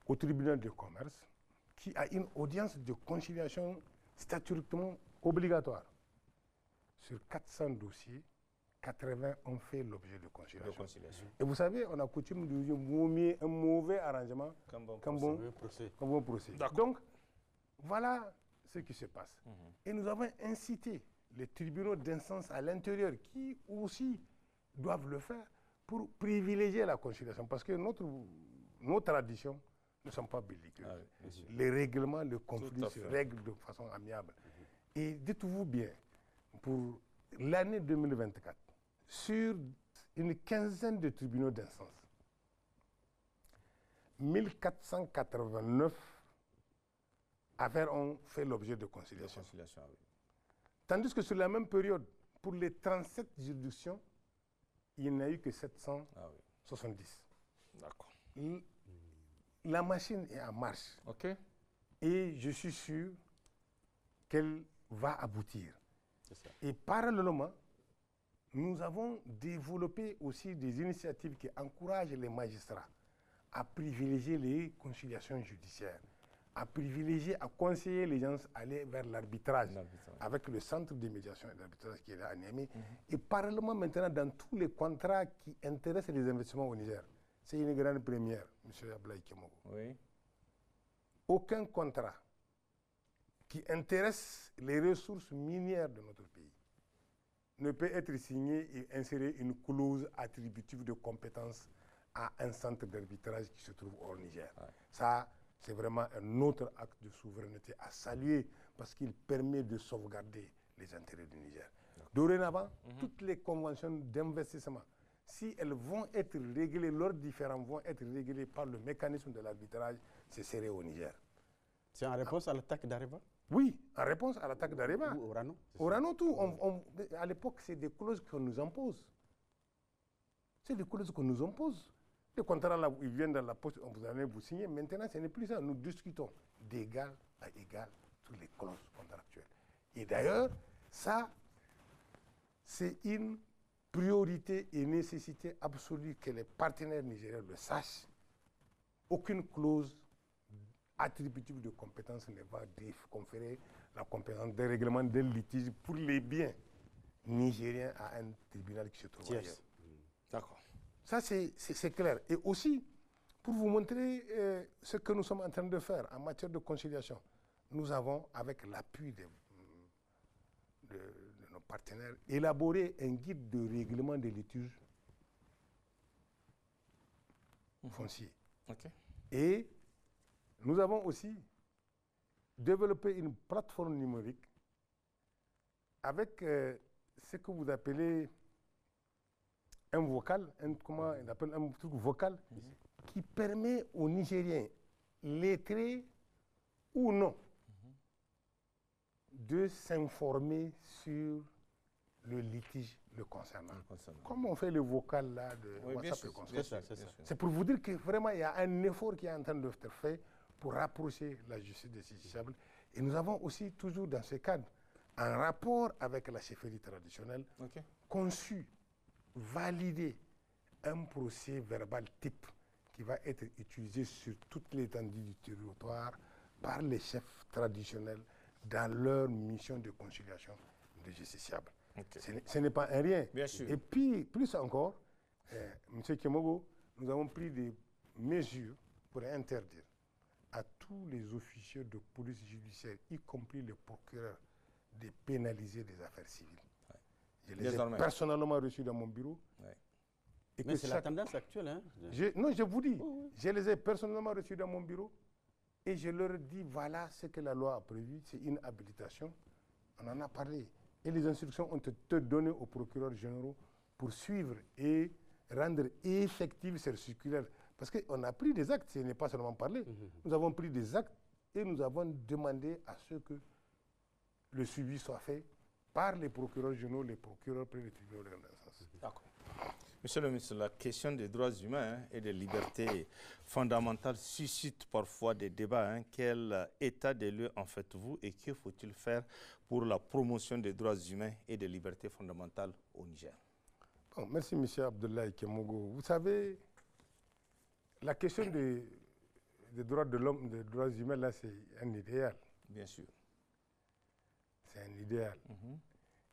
au tribunal de commerce, qui a une audience de conciliation statutairement obligatoire, sur 400 dossiers, 80 ont fait l'objet de conciliation. Et vous savez, on a coutume de dire un mauvais arrangement qu'un bon procès. Donc, voilà ce qui se passe. Et nous avons incité les tribunaux d'instance à l'intérieur, qui aussi doivent le faire, pour privilégier la conciliation. Parce que nos traditions ne sont pas belliqueuses. Les règlements, le conflit se règlent de façon amiable. Et dites-vous bien, pour l'année 2024, sur une quinzaine de tribunaux d'instance, 1489 affaires ont fait l'objet de conciliation. Tandis que sur la même période, pour les 37 juridictions, il n'y en a eu que 770. D'accord. La machine est en marche. Et je suis sûr qu'elle va aboutir. Et parallèlement, nous avons développé aussi des initiatives qui encouragent les magistrats à privilégier les conciliations judiciaires, à privilégier, à conseiller les gens à aller vers l'arbitrage, avec le centre de médiation et d'arbitrage qui est là à Niamey. Et parallèlement maintenant, dans tous les contrats qui intéressent les investissements au Niger, c'est une grande première, M. Ablaye Kemogo. Aucun contrat qui intéresse les ressources minières de notre pays ne peut être signé et insérer une clause attributive de compétence à un centre d'arbitrage qui se trouve au Niger. Ça, c'est vraiment un autre acte de souveraineté à saluer parce qu'il permet de sauvegarder les intérêts du Niger. Dorénavant, toutes les conventions d'investissement, si elles vont être réglées, leurs différends vont être réglés par le mécanisme de l'arbitrage, ce serait au Niger. C'est en réponse à l'attaque d'Areva? Oui, en réponse à l'attaque d'Areva. Ou Orano? Orano, tout. À l'époque, c'est des clauses qu'on nous impose. C'est des clauses qu'on nous impose. Les contrats, là, ils viennent dans la poste, vous allez vous signer. Maintenant, ce n'est plus ça. Nous discutons d'égal à égal toutes les clauses contractuelles. Et d'ailleurs, ça, c'est une priorité et nécessité absolue que les partenaires nigériens le sachent. Aucune clause attributive de compétence ne va conférer la compétence de règlement d'un litige pour les biens nigériens à un tribunal qui se trouve ailleurs. D'accord. Ça, c'est clair. Et aussi, pour vous montrer ce que nous sommes en train de faire en matière de conciliation, nous avons, avec l'appui de nos partenaires, élaboré un guide de règlement des litiges fonciers. Et nous avons aussi développé une plateforme numérique avec ce que vous appelez un vocal, comment on appelle un truc vocal, qui permet aux Nigériens, lettrés ou non, de s'informer sur le litige le concernant. Comme on fait le vocal là de WhatsApp. C'est pour vous dire que vraiment il y a un effort qui est en train de être fait pour rapprocher la justice des justiciables. Et nous avons aussi toujours dans ce cadre, en rapport avec la chefferie traditionnelle, conçu, validé un procès verbal type qui va être utilisé sur toute l'étendue du territoire par les chefs traditionnels dans leur mission de conciliation des justiciables. Ce n'est pas un rien. Et puis, plus encore, M. Kemogo, nous avons pris des mesures pour interdire à tous les officiers de police judiciaire, y compris les procureurs, de pénaliser des affaires civiles. Je les ai personnellement reçus dans mon bureau. Mais c'est la tendance actuelle. Hein? Non, je vous dis, je les ai personnellement reçus dans mon bureau et je leur ai dit, voilà ce que la loi a prévu, c'est une habilitation. On en a parlé. et les instructions ont été données aux procureurs généraux pour suivre et rendre effectives ces circulaires. Parce qu'on a pris des actes, ce n'est pas seulement parler. Nous avons pris des actes et nous avons demandé à ce que le suivi soit fait par les procureurs généraux, les procureurs près des tribunaux de grande instance. D'accord. Monsieur le ministre, la question des droits humains et des libertés fondamentales suscite parfois des débats. Quel état des lieux en faites-vous et que faut-il faire pour la promotion des droits humains et des libertés fondamentales au Niger? Bon, merci, M. Abdoulaye Kemogo. Vous savez, la question des droits de l'homme, des droits humains, là, c'est un idéal. Bien sûr. C'est un idéal.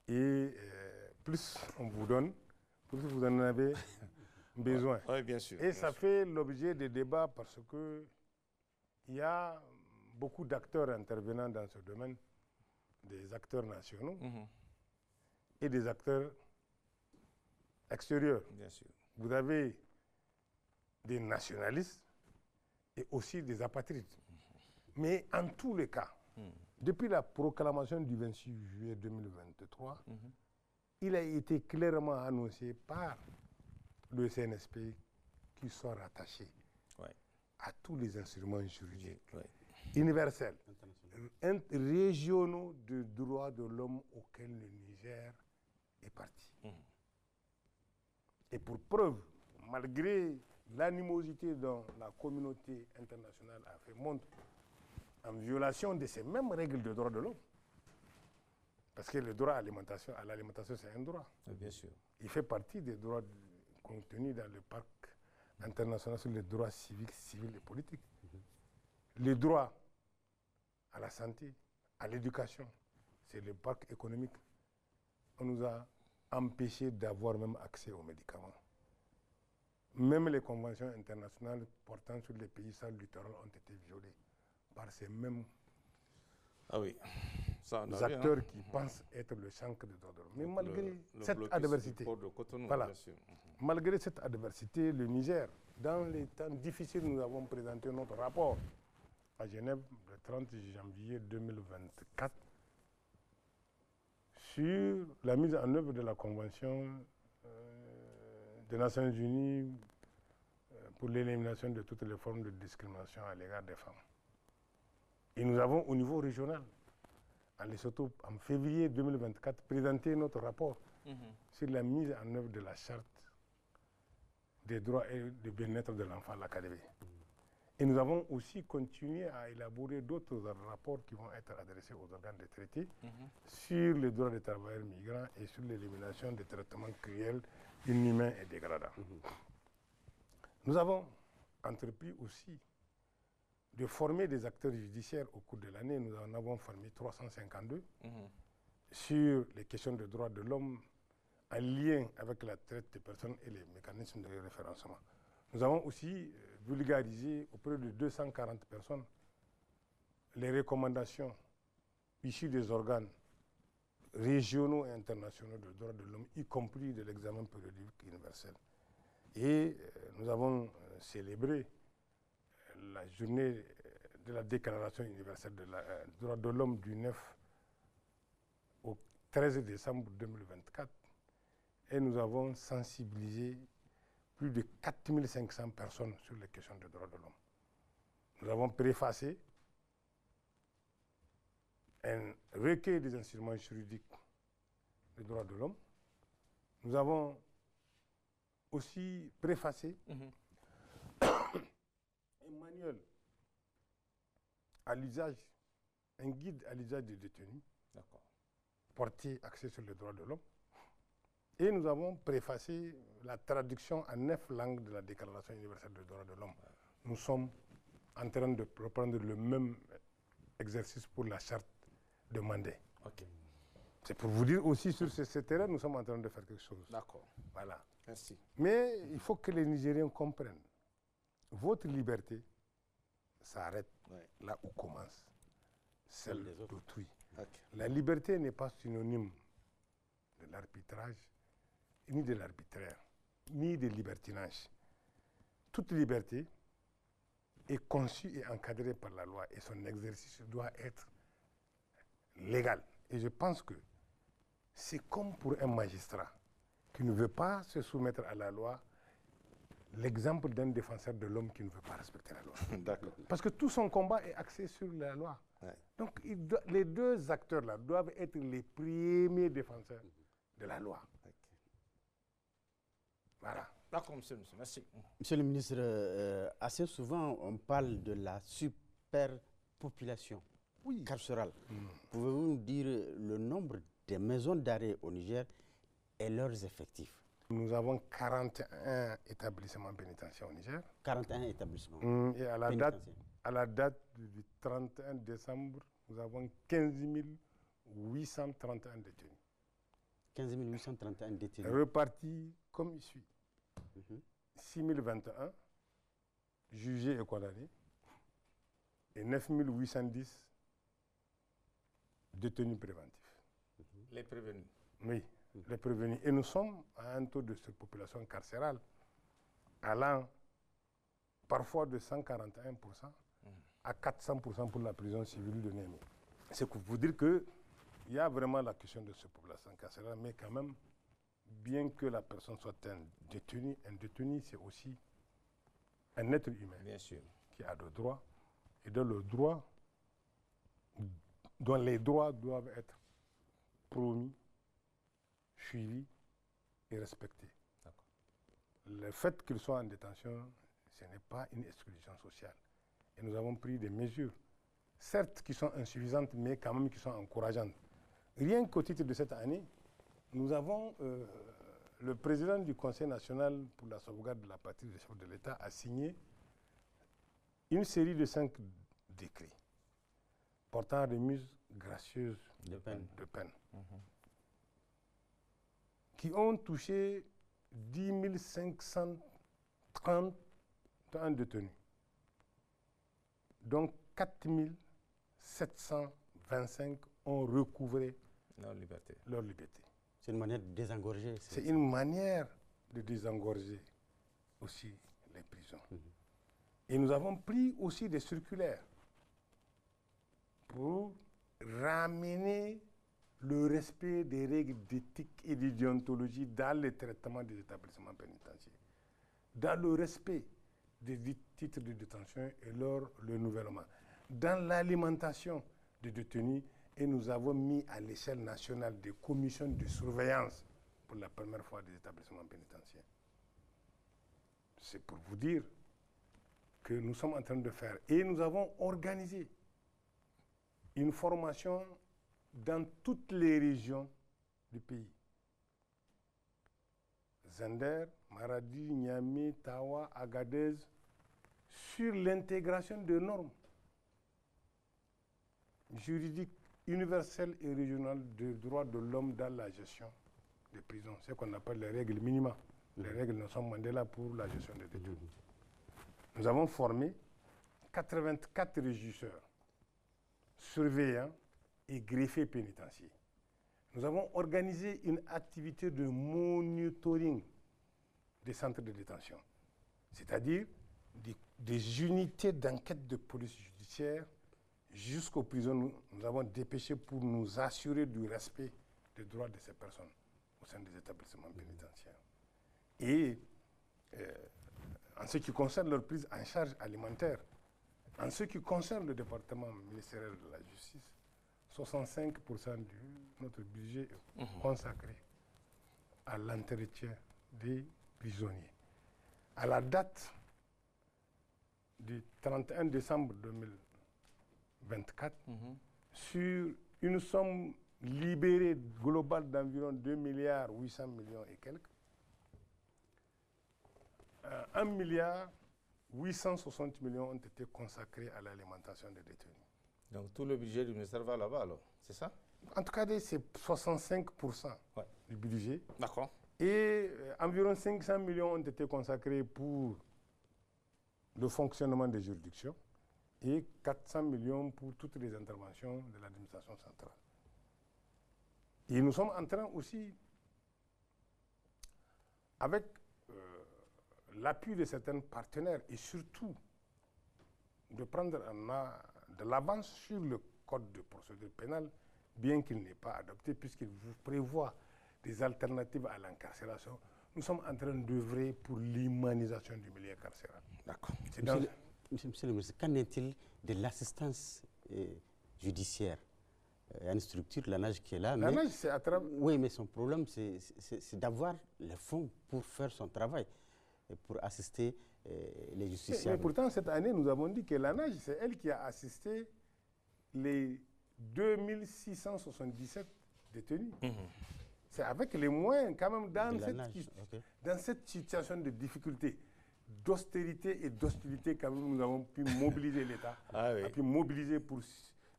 Et plus on vous donne, plus vous en avez besoin. Oui, bien sûr. Et ça fait l'objet des débats parce que il y a beaucoup d'acteurs intervenant dans ce domaine, des acteurs nationaux et des acteurs extérieurs. Bien sûr. Vous avez des nationalistes et aussi des apatrides. Mais en tous les cas, depuis la proclamation du 26 juillet 2023, il a été clairement annoncé par le CNSP qui sont rattachés à tous les instruments juridiques universels, régionaux de droits de l'homme auxquels le Niger est parti. Et pour preuve, malgré l'animosité dont la communauté internationale a fait montre en violation de ces mêmes règles de droits de l'homme, parce que le droit à l'alimentation, c'est un droit. Bien sûr. Il fait partie des droits contenus dans le pacte international sur les droits civiques, civils et politiques. Le droit à la santé, à l'éducation, c'est le pacte économique. On nous a empêchés d'avoir même accès aux médicaments. Même les conventions internationales portant sur les pays sans littoral ont été violées par ces mêmes acteurs qui pensent être le centre de droits de l'homme. Mais malgré cette adversité, malgré cette adversité, le Niger, dans les temps difficiles, nous avons présenté notre rapport à Genève le 30 janvier 2024 sur la mise en œuvre de la Convention des Nations Unies pour l'élimination de toutes les formes de discrimination à l'égard des femmes. Et nous avons au niveau régional, à Lesotho, en février 2024, présenté notre rapport sur la mise en œuvre de la charte des droits et du bien-être de l'enfant à l'Académie. Et nous avons aussi continué à élaborer d'autres rapports qui vont être adressés aux organes de traité sur les droits des travailleurs migrants et sur l'élimination des traitements cruels, inhumains et dégradants. Nous avons entrepris aussi de former des acteurs judiciaires au cours de l'année. Nous en avons formé 352 sur les questions de droits de l'homme en lien avec la traite des personnes et les mécanismes de référencement. Nous avons aussi vulgarisé auprès de 240 personnes les recommandations issues des organes régionaux et internationaux de droits de l'homme, y compris de l'examen périodique universel. Et nous avons célébré la journée de la Déclaration universelle des droits de l'homme du 9 au 13 décembre 2024 et nous avons sensibilisé plus de 4500 personnes sur les questions de droits de l'homme. Nous avons préfacé un recueil des instruments juridiques des droits de l'homme. Nous avons aussi préfacé un manuel à l'usage, un guide à l'usage des détenus, porté axé sur les droits de l'homme. Et nous avons préfacé la traduction en 9 langues de la Déclaration universelle des droits de l'homme. Nous sommes en train de reprendre le même exercice pour la charte de Mandé. C'est pour vous dire aussi sur ce terrain, nous sommes en train de faire quelque chose. D'accord. Voilà. Merci. Mais il faut que les Nigériens comprennent. Votre liberté s'arrête là où commence celle d'autrui. La liberté n'est pas synonyme de l'arbitrage, ni de l'arbitraire, ni de libertinage. Toute liberté est conçue et encadrée par la loi et son exercice doit être légal. Et je pense que c'est comme pour un magistrat qui ne veut pas se soumettre à la loi, l'exemple d'un défenseur de l'homme qui ne veut pas respecter la loi. D'accord. Parce que tout son combat est axé sur la loi. Ouais. Donc les deux acteurs-là doivent être les premiers défenseurs de la loi. Okay. Voilà. D'accord, monsieur, merci. Monsieur le ministre, assez souvent on parle de la superpopulation carcérale. Pouvez-vous nous dire le nombre des maisons d'arrêt au Niger et leurs effectifs? Nous avons 41 établissements pénitentiaires au Niger. 41 établissements Et à la date du 31 décembre, nous avons 15 831 détenus. 15 831 détenus. Repartis comme il suit. 6 021 jugés et condamnés et 9 810 détenus préventifs. Les prévenus. Oui, les prévenus. Et nous sommes à un taux de surpopulation carcérale allant parfois de 141% à 400% pour la prison civile de Niamey. C'est pour vous dire qu'il y a vraiment la question de surpopulation carcérale, mais quand même, bien que la personne soit un détenu c'est aussi un être humain. Bien sûr. Qui a des droits et dont les droits doivent être promis, suivis et respectés. Le fait qu'il soit en détention, ce n'est pas une exclusion sociale. Et nous avons pris des mesures, certes qui sont insuffisantes, mais quand même qui sont encourageantes. Rien qu'au titre de cette année, nous avons, le président du Conseil national pour la sauvegarde de la patrie des chefs de l'État a signé une série de 5 décrets portant remise gracieuse de peine. Qui ont touché 10 531 détenus, donc 4 725 ont recouvré leur liberté. C'est une manière de désengorger. C'est une manière de désengorger aussi les prisons. Et nous avons pris aussi des circulaires pour ramener le respect des règles d'éthique et de déontologie dans le traitement des établissements pénitentiaires, dans le respect des titres de détention et leur renouvellement, dans l'alimentation des détenus, et nous avons mis à l'échelle nationale des commissions de surveillance pour la première fois des établissements pénitentiaires. C'est pour vous dire que nous sommes en train de faire. Et nous avons organisé une formation dans toutes les régions du pays. Zender, Maradi, Niamey, Tawa, Agadez, sur l'intégration de normes juridiques universelles et régionales des droits de l'homme dans la gestion des prisons. C'est ce qu'on appelle les règles minima, les règles Nelson Mandela pour la gestion des détenus. Nous avons formé 84 régisseurs, surveillants et greffiers pénitentiaires. Nous avons organisé une activité de monitoring des centres de détention, c'est-à-dire des unités d'enquête de police judiciaire jusqu'aux prisons. Nous avons dépêché pour nous assurer du respect des droits de ces personnes au sein des établissements pénitentiaires. Et en ce qui concerne leur prise en charge alimentaire, en ce qui concerne le département ministériel de la justice, 65% de notre budget est consacré à l'entretien des prisonniers. À la date du 31 décembre 2024, sur une somme libérée globale d'environ 2 milliards 800 millions et quelques, 1 milliard 860 millions ont été consacrés à l'alimentation des détenus. Donc tout le budget du ministère va là-bas alors, c'est ça? En tout cas, c'est 65% du budget. D'accord. Et environ 500 millions ont été consacrés pour le fonctionnement des juridictions et 400 millions pour toutes les interventions de l'administration centrale. Et nous sommes en train aussi, avec l'appui de certains partenaires et surtout de prendre de l'avance sur le code de procédure pénale bien qu'il n'est pas adopté, puisqu'il vous prévoit des alternatives à l'incarcération, nous sommes en train d'œuvrer pour l'humanisation du milieu carcéral. D'accord. Monsieur le ministre, qu'en est-il de l'assistance judiciaire? Il y a une structure, l'ANAJ, qui est là. L'ANAJ, c'est à travers... Oui, mais son problème, c'est d'avoir les fonds pour faire son travail et pour assister les justiciables. Mais pourtant, cette année, nous avons dit que l'ANAJ, c'est elle qui a assisté les 2677 détenus. C'est avec les moyens, quand même, dans cette situation de difficulté, d'austérité et d'hostilité, quand même, nous avons pu mobiliser l'État, a pu mobiliser pour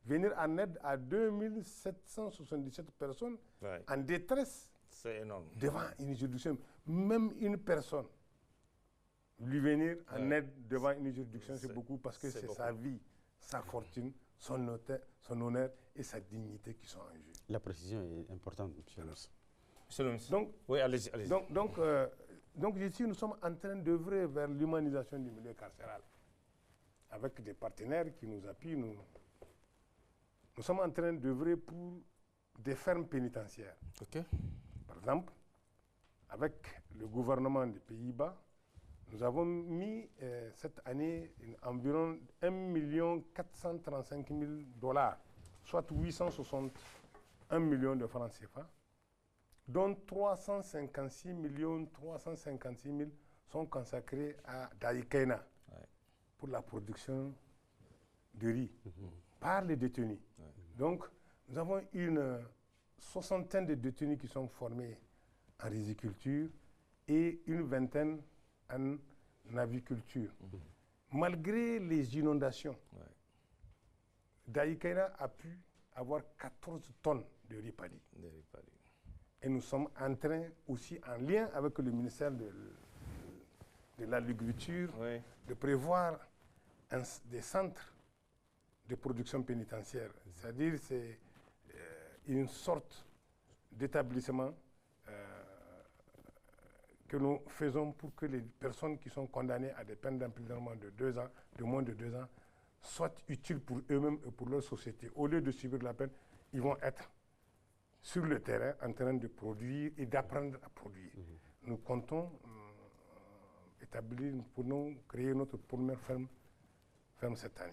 venir en aide à 2777 personnes en détresse. C'est énorme. Devant une juridiction. Même une personne, lui venir en aide devant une juridiction, c'est beaucoup parce que c'est sa vie, sa fortune, son honneur et sa dignité qui sont en jeu. La précision est importante, monsieur le ministre. Monsieur le ministre. Donc, oui, allez-y. Donc ici, nous sommes en train d'œuvrer vers l'humanisation du milieu carcéral. Avec des partenaires qui nous appuient, nous sommes en train d'œuvrer pour des fermes pénitentiaires. Par exemple, avec le gouvernement des Pays-Bas, nous avons mis cette année environ 1 435 000 $, soit 861 millions de francs CFA, dont 356 000 sont consacrés à Daïkaina pour la production de riz par les détenus. Donc, nous avons une soixantaine de détenus qui sont formés en riziculture et une vingtaine en aviculture. Malgré les inondations, Daïkaina a pu avoir 14 tonnes de riz paddy. Et nous sommes en train aussi, en lien avec le ministère de l'Agriculture, de prévoir des centres de production pénitentiaire. C'est-à-dire c'est une sorte d'établissement que nous faisons pour que les personnes qui sont condamnées à des peines d'emprisonnement de 2 ans, de moins de 2 ans, soient utiles pour eux-mêmes et pour leur société. Au lieu de subir la peine, ils vont être sur le terrain en train de produire et d'apprendre à produire. Nous comptons créer notre première ferme cette année.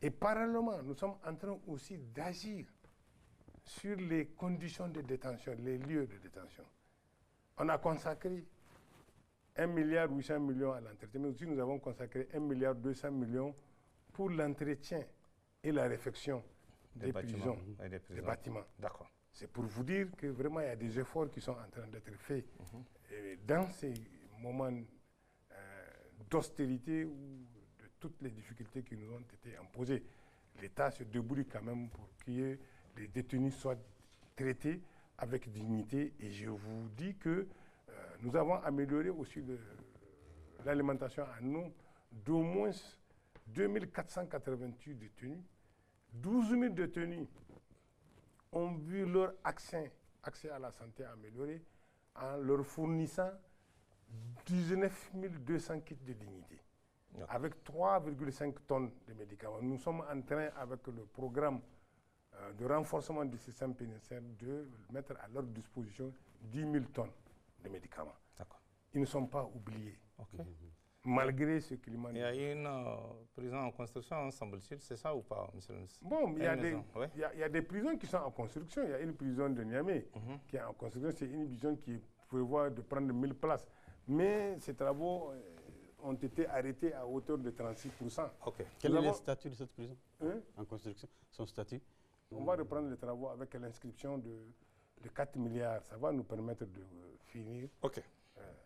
Et parallèlement, nous sommes en train aussi d'agir sur les conditions de détention, les lieux de détention. On a consacré 1,8 milliard à l'entretien, mais aussi nous avons consacré 1,2 milliard pour l'entretien et la réfection des prisons, des bâtiments. D'accord. C'est pour vous dire que vraiment il y a des efforts qui sont en train d'être faits dans ces moments d'austérité ou de toutes les difficultés qui nous ont été imposées. L'État se débrouille quand même pour que les détenus soient traités avec dignité. Et je vous dis que nous avons amélioré aussi l'alimentation en eau d'au moins 2488 détenus. 12 000 détenus ont vu leur accès à la santé amélioré en leur fournissant 19 200 kits de dignité, avec 3,5 tonnes de médicaments. Nous sommes en train, avec le programme de renforcement du système pénitentiaire, de mettre à leur disposition 10 000 tonnes de médicaments. Ils ne sont pas oubliés. Malgré ce climat. Il y a une prison en construction, semble-t-il, c'est ça ou pas, monsieur le ministre? Bon, il y a des prisons qui sont en construction. Il y a une prison de Niamey qui est en construction. C'est une prison qui prévoit de prendre 1000 places. Mais ces travaux ont été arrêtés à hauteur de 36%. Quel est le statut de cette prison en construction? Son statut? On va reprendre les travaux avec l'inscription de 4 milliards. Ça va nous permettre de finir.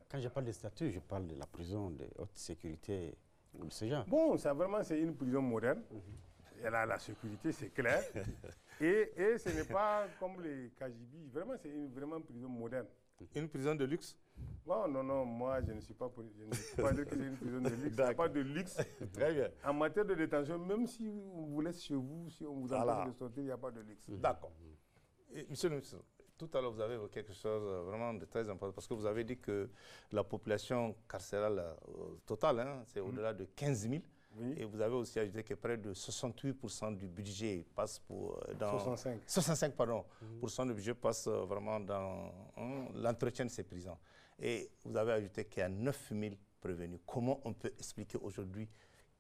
Quand je parle de statut, je parle de la prison de haute sécurité ou de ce genre. Bon, c'est une prison moderne. Elle a la sécurité, c'est clair. et ce n'est pas comme les KGB. Vraiment, c'est une prison moderne. Une prison de luxe? Bon, non, moi, je ne suis pas dire que c'est une prison de luxe. Il n'y a pas de luxe. Très bien. En matière de détention, même si on vous laisse chez vous, si on vous empêche de sortir, il n'y a pas de luxe. D'accord. Monsieur le ministre, tout à l'heure, vous avez évoqué quelque chose vraiment de très important, parce que vous avez dit que la population carcérale totale, c'est au-delà de 15 000. Oui. Et vous avez aussi ajouté que près de 68% du budget passe dans... 65. 65, pardon. Pourcent du budget passe vraiment dans l'entretien de ces prisons. Et vous avez ajouté qu'il y a 9 000 prévenus. Comment on peut expliquer aujourd'hui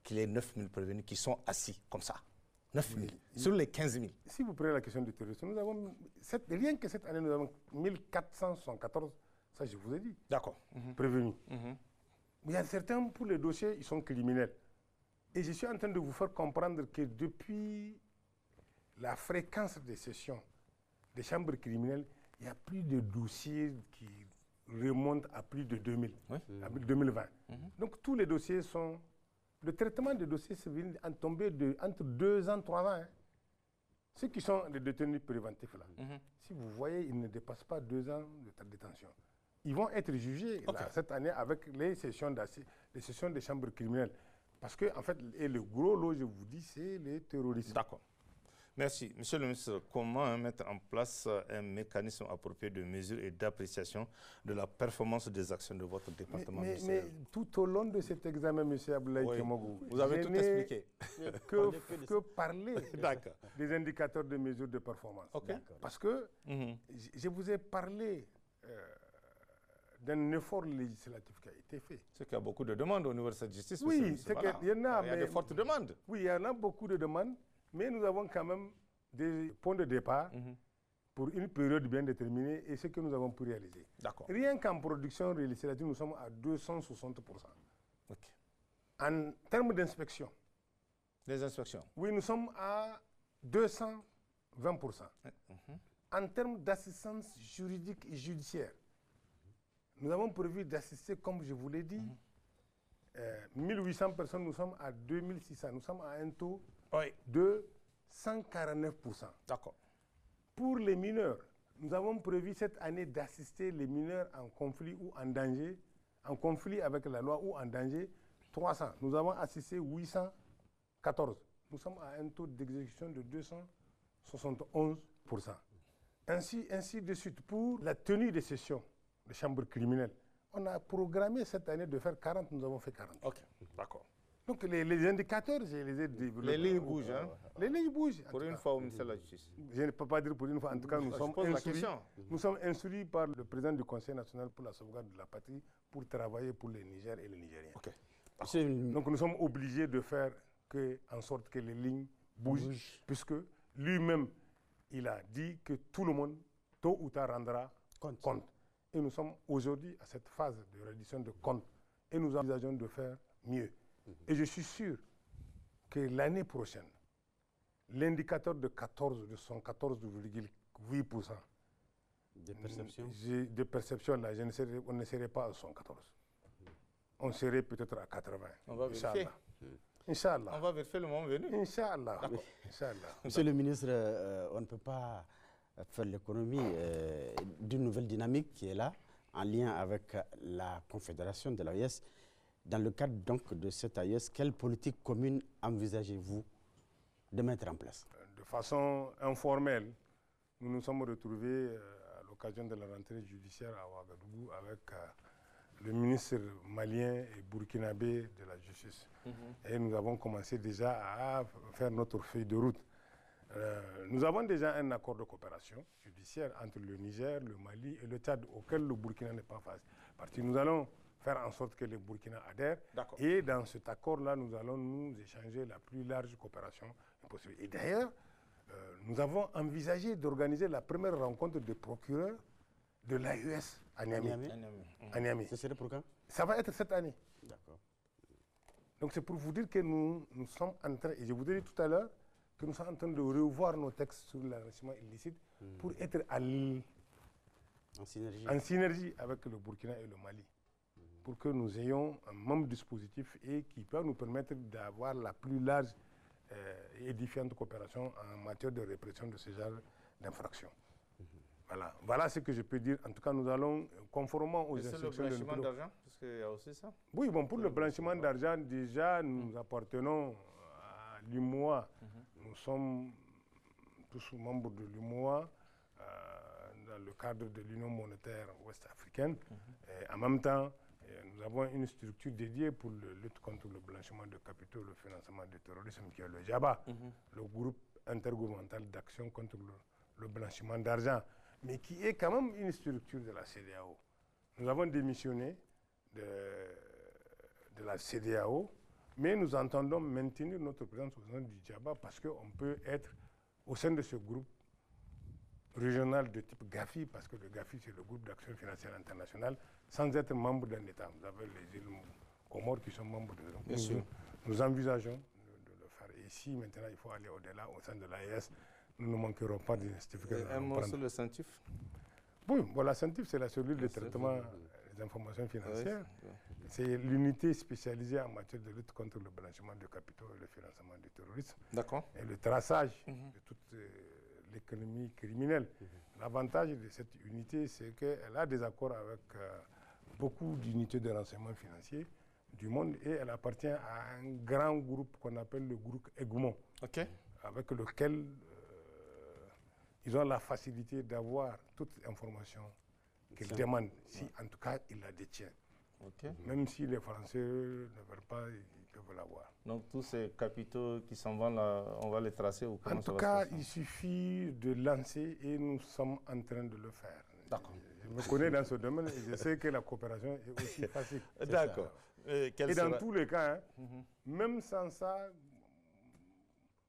qu'il y ait 9 000 prévenus qui sont assis comme ça? 9 000 sur les 15 000. Si vous prenez la question du terrorisme, nous avons, rien que cette année, nous avons 1474, ça je vous ai dit, D'accord. prévenus. Il y a certains, pour les dossiers, ils sont criminels. Et je suis en train de vous faire comprendre que depuis la fréquence des sessions des chambres criminelles, il y a plus de dossiers qui remontent à plus de 2000, à 2020. Donc tous les dossiers sont... Le traitement des dossiers civils est tombé entre 2 ans, 3 ans. Hein. Ceux qui sont les détenus préventifs, là, si vous voyez, ils ne dépassent pas 2 ans de détention. Ils vont être jugés là, cette année avec les sessions des chambres criminelles. Parce que, en fait, et le gros lot, je vous dis, c'est les terroristes. D'accord. Merci. Monsieur le ministre, comment mettre en place un mécanisme approprié de mesure et d'appréciation de la performance des actions de votre département ministériel? Mais tout au long de cet examen, M. Abdoulaye Kemogou, vous avez tout expliqué. que parler des indicateurs de mesure de performance. Parce que je vous ai parlé d'un effort législatif qui a été fait. C'est qu'il y a beaucoup de demandes au niveau de cette justice. Oui, c'est qu'il y en a. Il y a de fortes demandes. Oui, il y en a beaucoup de demandes. Mais nous avons quand même des points de départ pour une période bien déterminée et ce que nous avons pu réaliser. Rien qu'en production législative, nous sommes à 260%. En termes d'inspection. Les inspections? Oui, nous sommes à 220%. En termes d'assistance juridique et judiciaire, nous avons prévu d'assister, comme je vous l'ai dit, 1800 personnes, nous sommes à 2600. Nous sommes à un taux de 149%. D'accord. Pour les mineurs, nous avons prévu cette année d'assister les mineurs en conflit ou en danger, en conflit avec la loi ou en danger, 300. Nous avons assisté 814. Nous sommes à un taux d'exécution de 271%. Ainsi de suite. Pour la tenue des sessions des chambres criminelles, on a programmé cette année de faire 40, nous avons fait 40. Ok, d'accord. Donc les indicateurs, je les ai développés. Les lignes bougent, hein? Les lignes bougent. Pour une fois au ministère de la Justice. Je ne peux pas dire pour une fois. En tout cas, nous sommes instruits par le président du Conseil national pour la sauvegarde de la patrie pour travailler pour le Niger et les Nigériens. Donc nous sommes obligés de faire en sorte que les lignes bougent, puisque lui-même, il a dit que tout le monde, tôt ou tard, rendra compte. Et nous sommes aujourd'hui à cette phase de reddition de compte. Et nous envisageons de faire mieux. Et je suis sûr que l'année prochaine, l'indicateur de 114,8% de perception, là, on ne serait pas à 114. On serait peut-être à 80. On va vérifier. Inch'Allah. On va vérifier le moment venu. Inch'Allah. Monsieur le ministre, on ne peut pas faire l'économie d'une nouvelle dynamique qui est là, en lien avec la Confédération de l'AES. Dans le cadre donc de cette AES, quelle politique commune envisagez-vous de mettre en place? De façon informelle, nous nous sommes retrouvés à l'occasion de la rentrée judiciaire à Ouagadougou avec le ministre malien et burkinabé de la justice. Et nous avons commencé déjà à faire notre feuille de route. Nous avons déjà un accord de coopération judiciaire entre le Niger, le Mali et le Tchad, auquel le Burkina n'est pas parti. Nous allons faire en sorte que le Burkina adhère. Et dans cet accord-là, nous allons nous échanger la plus large coopération possible. Et d'ailleurs, nous avons envisagé d'organiser la première rencontre des procureurs de l'AES à Niamey. Ce serait pour quand? Ça va être cette année. D'accord. Donc c'est pour vous dire que nous sommes en train, et je vous ai dit tout à l'heure, que nous sommes en train de revoir nos textes sur l'enrichissement illicite pour être en synergie avec le Burkina et le Mali. Pour que nous ayons un même dispositif et qui peut nous permettre d'avoir la plus large et édifiante coopération en matière de répression de ce genre d'infractions. Voilà ce que je peux dire. En tout cas, nous allons, conformément aux instructions de... C'est le blanchiment d'argent? Parce qu'il y a aussi ça? Oui, bon, pour le blanchiment d'argent, déjà, nous appartenons à l'UMOA. Nous sommes tous membres de l'UMOA dans le cadre de l'Union monétaire ouest-africaine. En même temps, Nous avons une structure dédiée pour la lutte contre le blanchiment de capitaux, le financement du terrorisme, qui est le JABA, le groupe intergouvernemental d'action contre le blanchiment d'argent, mais qui est quand même une structure de la CEDEAO. Nous avons démissionné de la CEDEAO, mais nous entendons maintenir notre présence au sein du JABA parce qu'on peut être au sein de ce groupe régional de type GAFI, parce que le GAFI, c'est le groupe d'action financière internationale, sans être membre d'un État. Vous avez les îles Comores qui sont membres de l'État. Nous envisageons de le faire. Et si maintenant il faut aller au-delà, au sein de l'AES, nous ne manquerons pas de certificats. Un mot sur le CENTIF? Oui, bon, la CENTIF, c'est la cellule de traitement des informations financières. C'est l'unité spécialisée en matière de lutte contre le blanchiment de capitaux et le financement du terrorisme. D'accord. Et le traçage de toute l'économie criminelle. L'avantage de cette unité, c'est qu'elle a des accords avec beaucoup d'unités de renseignement financier du monde et elle appartient à un grand groupe qu'on appelle le groupe Egmont, avec lequel ils ont la facilité d'avoir toute information qu'ils demandent, si en tout cas ils la détiennent. Même si les Français ne veulent pas, ils peuvent l'avoir. Donc tous ces capitaux qui s'en vont là, on va les tracer ou comment En tout cas, il suffit de lancer et nous sommes en train de le faire. D'accord. Je me connais dans ce domaine et je sais que la coopération est aussi facile. D'accord. Et dans tous les cas, même sans ça,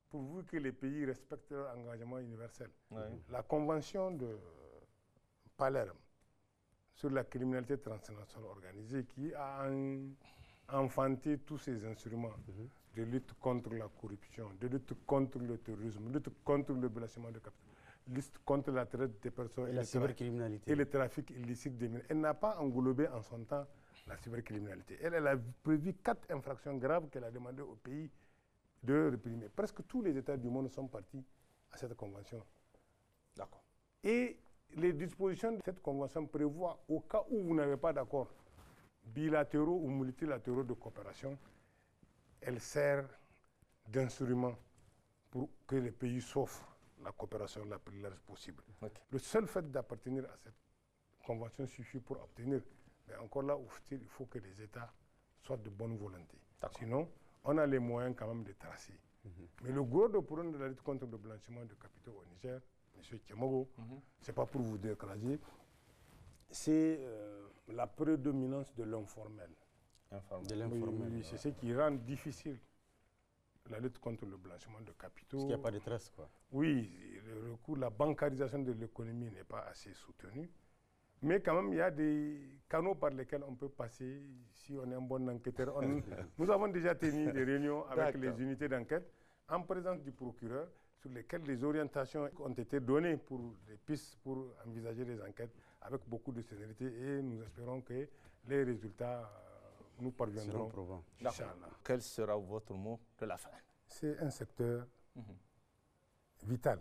pourvu que les pays respectent leur engagement universel, la convention de Palerme sur la criminalité transnationale organisée qui a enfanté tous ces instruments de lutte contre la corruption, de lutte contre le terrorisme, de lutte contre le blanchiment de capitaux, lutte contre la traite des personnes et la cybercriminalité et le trafic illicite des mines. Elle n'a pas englobé en son temps la cybercriminalité. Elle a prévu 4 infractions graves qu'elle a demandé aux pays de réprimer. Presque tous les États du monde sont partis à cette convention. D'accord. Et les dispositions de cette convention prévoient, au cas où vous n'avez pas d'accord bilatéraux ou multilatéraux de coopération, elle sert d'instrument pour que les pays s'offrent la coopération la plus large possible. Le seul fait d'appartenir à cette convention suffit pour obtenir. Mais encore là, il faut que les États soient de bonne volonté. Sinon, on a les moyens quand même de tracer. Mais le gros de problème de la lutte contre le blanchiment de capitaux au Niger, M. Tchemogo, ce n'est pas pour vous déclarer, c'est la prédominance de l'informel. Oui, c'est ce qui rend difficile la lutte contre le blanchiment de capitaux. Parce qu'il n'y a pas de traces, quoi. Oui, le recours, la bancarisation de l'économie n'est pas assez soutenue. Mais quand même, il y a des canaux par lesquels on peut passer si on est un bon enquêteur. Nous avons déjà tenu des réunions avec les unités d'enquête en présence du procureur sur lesquelles les orientations ont été données pour des pistes pour envisager les enquêtes avec beaucoup de sérénité et nous espérons que les résultats nous parviendront. Quel sera votre mot de la fin? C'est un secteur vital,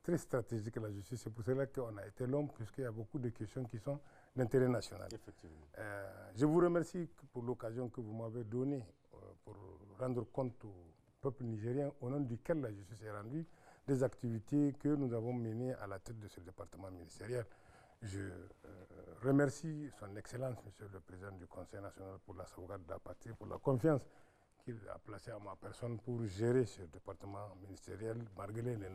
très stratégique la justice. C'est pour cela qu'on a été long, puisqu'il y a beaucoup de questions qui sont d'intérêt national. Effectivement. Je vous remercie pour l'occasion que vous m'avez donnée pour rendre compte au peuple nigérien, au nom duquel la justice est rendue, des activités que nous avons menées à la tête de ce département ministériel. Je remercie son Excellence, Monsieur le Président du Conseil national pour la sauvegarde de la patrie, pour la confiance qu'il a placée à ma personne pour gérer ce département ministériel, malgré le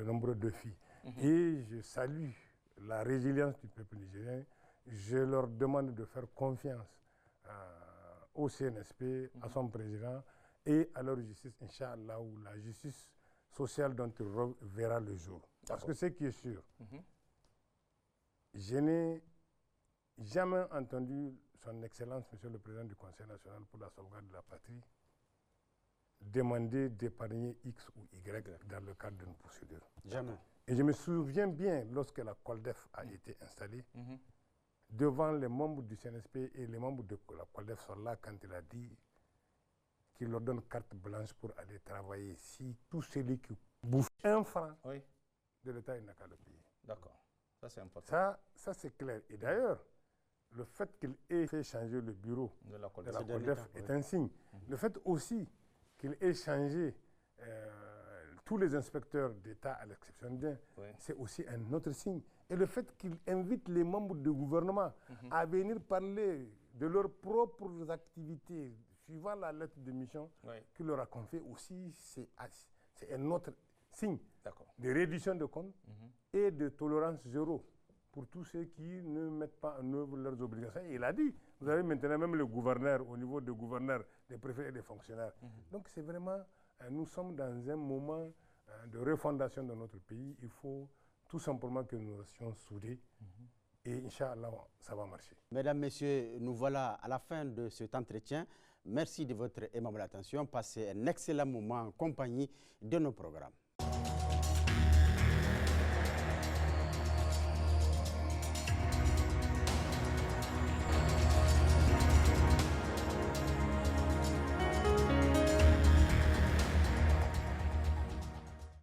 nombre de défis. Et je salue la résilience du peuple nigérien. Je leur demande de faire confiance au CNSP, à son président et à leur justice, Inch'Allah, où la justice sociale dont il verra le jour. Parce que ce qui est sûr, je n'ai jamais entendu son Excellence, Monsieur le Président du Conseil national pour la sauvegarde de la patrie, demander d'épargner X ou Y dans le cadre d'une procédure. Jamais. Et je me souviens bien, lorsque la COLDEF a été installée, devant les membres du CNSP et les membres de la COLDEF sont là quand il a dit qu'il leur donne carte blanche pour aller travailler. Si tout celui qui bouffe un franc de l'État, il n'a qu'à le payer. D'accord. Ça, c'est important. Ça c'est clair. Et d'ailleurs, le fait qu'il ait fait changer le bureau de la COLDEF est un signe. Le fait aussi qu'il ait changé tous les inspecteurs d'État, à l'exception d'un, c'est aussi un autre signe. Et le fait qu'ils invitent les membres du gouvernement à venir parler de leurs propres activités, suivant la lettre de mission qu'il leur a confiée aussi, c'est un autre signe de réduction de comptes et de tolérance zéro pour tous ceux qui ne mettent pas en œuvre leurs obligations. Et il a dit, vous avez maintenant même le gouverneur, au niveau des gouverneurs, des préfets et des fonctionnaires. Donc c'est vraiment, nous sommes dans un moment de refondation de notre pays. Il faut tout simplement que nous restions soudés. Et Inch'Allah, ça va marcher. Mesdames, Messieurs, nous voilà à la fin de cet entretien. Merci de votre aimable attention. Passez un excellent moment en compagnie de nos programmes.